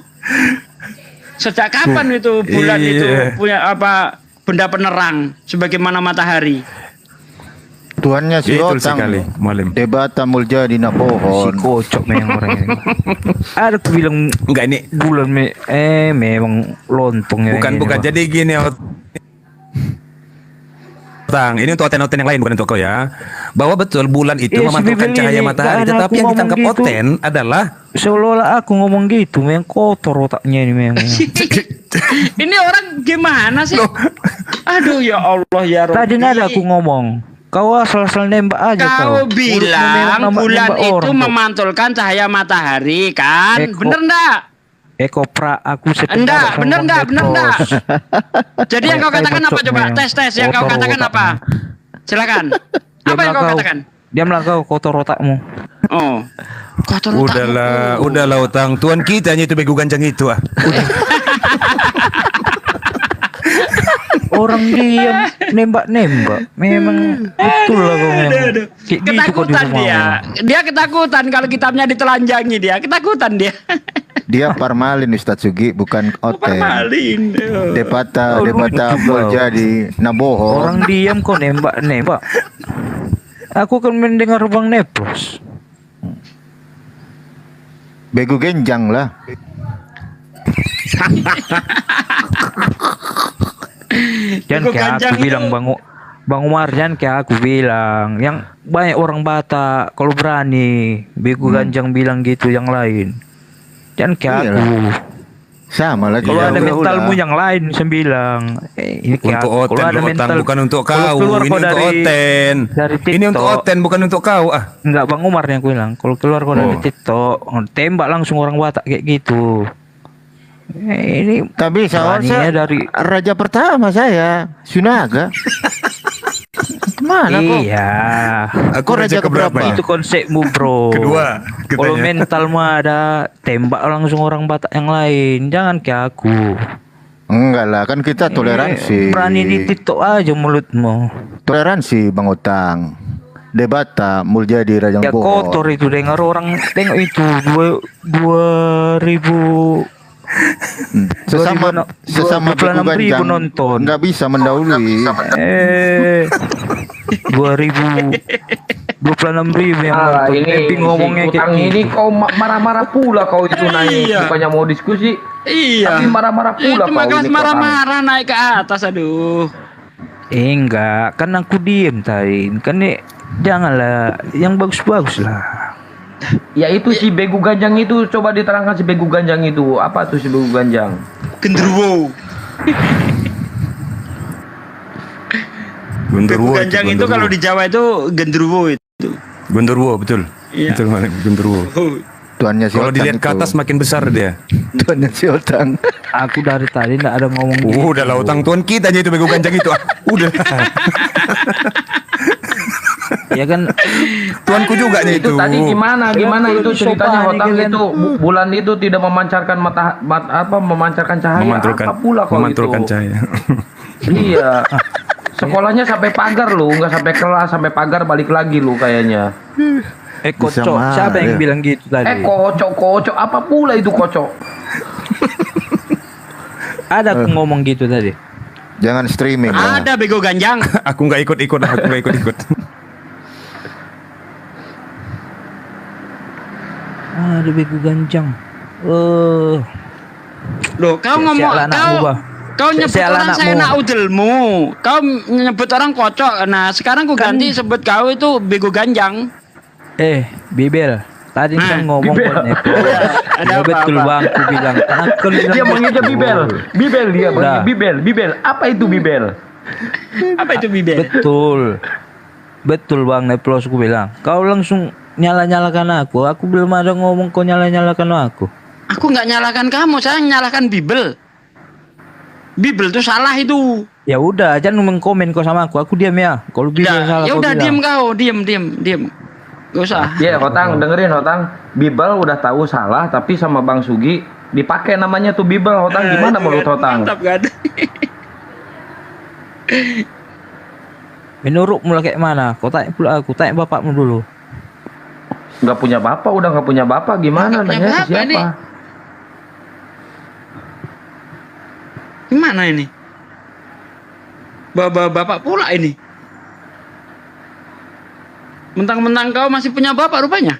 Sejak kapan itu bulan itu punya apa benda penerang sebagaimana matahari? Tuannya si Hotang debata mulja di pohon. Si kocok memang orang ini. Ada aku bilang enggak ini bulan memang lontong. Bukan jadi gini Hotang, ini untuk oten-oten yang lain bukan untuk kau ya. Bahwa betul bulan itu memantulkan cahaya matahari, tetapi yang ditangkap gitu. Oten adalah seolah-olah aku ngomong gitu, memang kotor otaknya ini memang. Ini orang gimana sih? Aduh ya Allah ya Rabbi. Tadi ada aku ngomong. Kau asal-asal nembak aja kau bilang bulan itu memantulkan cahaya matahari kan? Bener enggak? Kopra aku sependapat. Bener enggak? Jadi yang kau katakan apa coba? Tes yang kau katakan apa? Silakan. Apa yang kau katakan? Diamlah kau, kotor otakmu. Oh. Kotor otakmu. Udahlah Hotang. Tuan kita hanya itu bego ganjang itu Orang diam nembak. Memang betul lah kau. Gitu, ketakutan dia. Dia ketakutan kalau kitabnya ditelanjangi dia. Ketakutan dia. Dia Parmalin Ustadz Sugi, bukan Oten. Parmalin. Debata lucu kau. jadi Naboho. Orang diam kok nembak. Aku kan mendengar Bang Nepos. Begu genjang lah. Jangan Bego kayak ganjang aku bilang itu. Bang Umar, jangan kayak aku bilang. Yang banyak orang Batak kalau berani bego ganjang bilang gitu yang lain. Jangan kayak Iyalah. aku. Sama lah. Kalau dia ada udah. mentalmu yang lain sembilang. Ini kayak Untuk aku. Oten, Kalau ada Otang, mental bukan untuk kalau kau. keluar Ini kau untuk dari- Oten. dari Ini untuk TikTok. Oten, bukan untuk kau. Enggak, Bang Umar yang aku bilang. Kalau keluar kau dari Oh. TikTok, tembak langsung orang Batak kayak gitu. Ini Tapi beraninya saya dari raja pertama saya Sunaga. Mana kok? iya. Aku Kok raja keberapa? Itu konsepmu, bro. Kedua, Kalau katanya. mental mah ada, tembak langsung orang Batak yang lain. Jangan kayak aku. Enggak lah, kan kita toleransi. Berani di TikTok aja mulutmu. Toleransi Bang Otang. Debata Muljadi Rajang Ya Bohong. kotor itu dengar orang tengok itu 2000 Sesama 26.000 Begu Ganjang nonton. nggak bisa mendahului. 26.000 yang Ah, nonton. ini Epi ngomongnya si kayak Utang ini gitu. kau marah-marah pula kau itu naik, Iya. bukannya mau diskusi, Iya. tapi marah-marah pula Cuma kau kelas ini. marah-marah naik ke atas, aduh. Enggak, kan aku diem tadi. Kan nih janganlah yang bagus-bagus lah. Ya itu si Begu Ganjang itu, coba diterangkan si Begu Ganjang itu apa tuh si Begu Ganjang? Genderuwo. Begu ganjang itu kalau di Jawa itu genderuwo itu. Genderuwo, betul. Iya. Betul, Malik. Genderuwo. Tuannya si Kalau Otang dilihat ke itu. atas makin besar dia. Tuannya si Otang. Aku dari tadi enggak ada ngomong gitu. Udah lah, utang tuan kita aja itu bego ganjang itu. Udah. Ya kan Tuanku juga nih itu. Itu tadi gimana itu ceritanya Sopan, Otang ini kan. itu bulan itu tidak memancarkan memancarkan cahaya apa pula kau memantulkan itu. cahaya. Iya. Sekolahnya sampai pagar lu, nggak sampai kelas, sampai pagar balik lagi lu kayaknya. kocok. marah, Siapa yang ya. bilang gitu tadi? Kocok apa pula itu kocok? Ada aku ngomong gitu tadi. Jangan streaming lah. Ada bego ganjang. Aku nggak ikut-ikut, aku nggak ikut-ikut. Ada begu ganjang. Loh, kau ngomong kau nyebut Sialan orang anakmu. saya nak udelmu. Kau nyebut orang kocok. Nah, sekarang ku ganti sebut kau itu bego ganjang. Bibel. Tadi kan ngomong Bibel. kok Nepo. Ada Ya betul apa-apa. bang, aku bilang. Aku bilang Dia manggilnya betul. Bibel dia Udah. manggil Bibel. Apa itu Bibel? Apa itu bibel? Betul bang Neplos, aku bilang. Kau langsung nyala-nyalakan aku. Aku belum ada ngomong kau nyala-nyalakan aku. Aku nggak nyalakan kamu, saya nyalakan bibel. Bibel itu salah itu. Ya udah, jangan mengkomen kau sama aku. Aku diam ya. Kalau Bibel salah Ya kau udah bilang. diem kau, diem. Gak usah. Iya, Otang dengerin Otang. Bibel udah tahu salah, tapi sama Bang Sugi dipakai namanya tuh Bibel. Otang gimana menurut Otang? Mantap kan? Menurutmu lah kayak mana? Kau tanya pula aku. Tanya bapakmu dulu. Nggak punya bapak, udah nggak punya bapak gimana? Nggak punya Nanya ke bapak siapa? nih. Gimana ini? Bapak pula ini. Mentang-mentang kau masih punya bapak rupanya.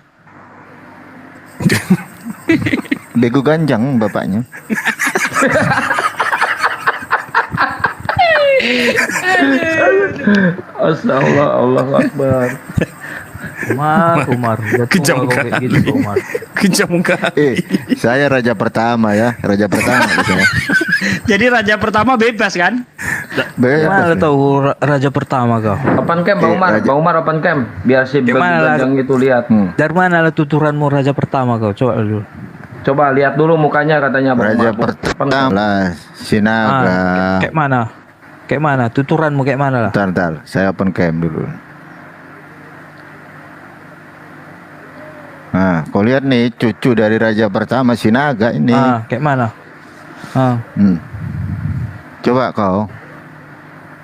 Begu ganjang bapaknya. Astagfirullah, Allahu Akbar. Umar. Kejam Betul kau kayak kali. gitu Umar. Kejam kali. Saya raja pertama ya, raja pertama gitu ya. Jadi raja pertama bebas kan? Mana Bebas. tahu raja pertama kau? Open cam, Bang Umar. Raja. Bang Umar open cam. Biar si Gimana lah? Ganjang itu lihat. Dari mana lah tuturanmu raja pertama kau? Coba dulu. Coba lihat dulu mukanya katanya Bang Raja Umar. pertama lah, Sinaga. Kayak mana? Kayak mana? Tuturanmu kayak mana lah? Bentar, saya open cam dulu. Nah, kau lihat nih cucu dari raja pertama Sinaga ini. Kayak mana? Coba kau.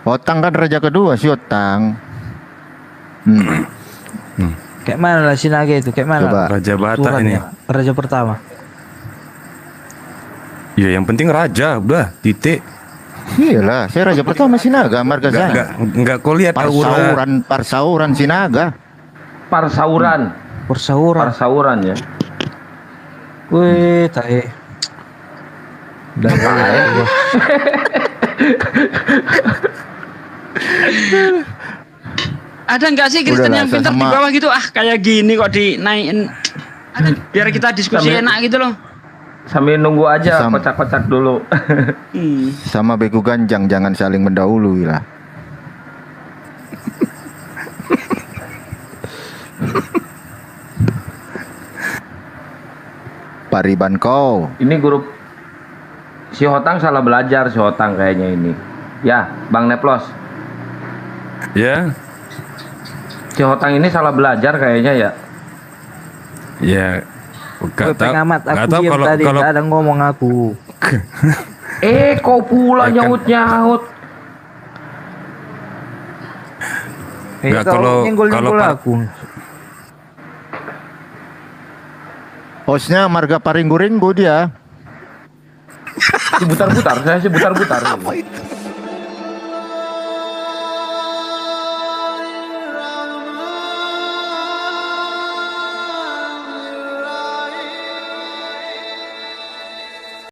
Otang kan raja kedua si Otang. Kayak mana lah Sinaga itu? Kayak mana? Coba. Raja Batak Tuturannya. ini. Raja pertama. Ya yang penting raja, udah titik. Iyalah, saya raja pertama Sinaga, marga saya. Enggak kau lihat aura. Parsauran Sinaga. Parsauran. Parsauran ya. Wih, tae. Dan Ada nggak sih Kristen Udahlah, yang pintar di sama- bawah gitu? Ah, kayak gini kok dinaikin. Ada, biar kita diskusi enak gitu loh. Sambil nunggu aja, Sam- kocak-kocak dulu. Sama begu ganjang, jangan saling mendahului lah. Pariban kau. Ini grup si Hotang salah belajar, si Hotang kayaknya ini. Ya, Bang Neplos. Ya, Si Hotang ini salah belajar kayaknya ya. ya. Gak tahu. pengamat Gak aku tahu diam kalau tadi, kalau nggak ada ngomong aku. Kau pula Ya kan. nyaut-nyaut. Nggak, Kau kalau nyenggol-nyenggol Pak- aku. Hostnya marga Paringgo-ringgo dia. Si butar-butar, saya si butar-butar.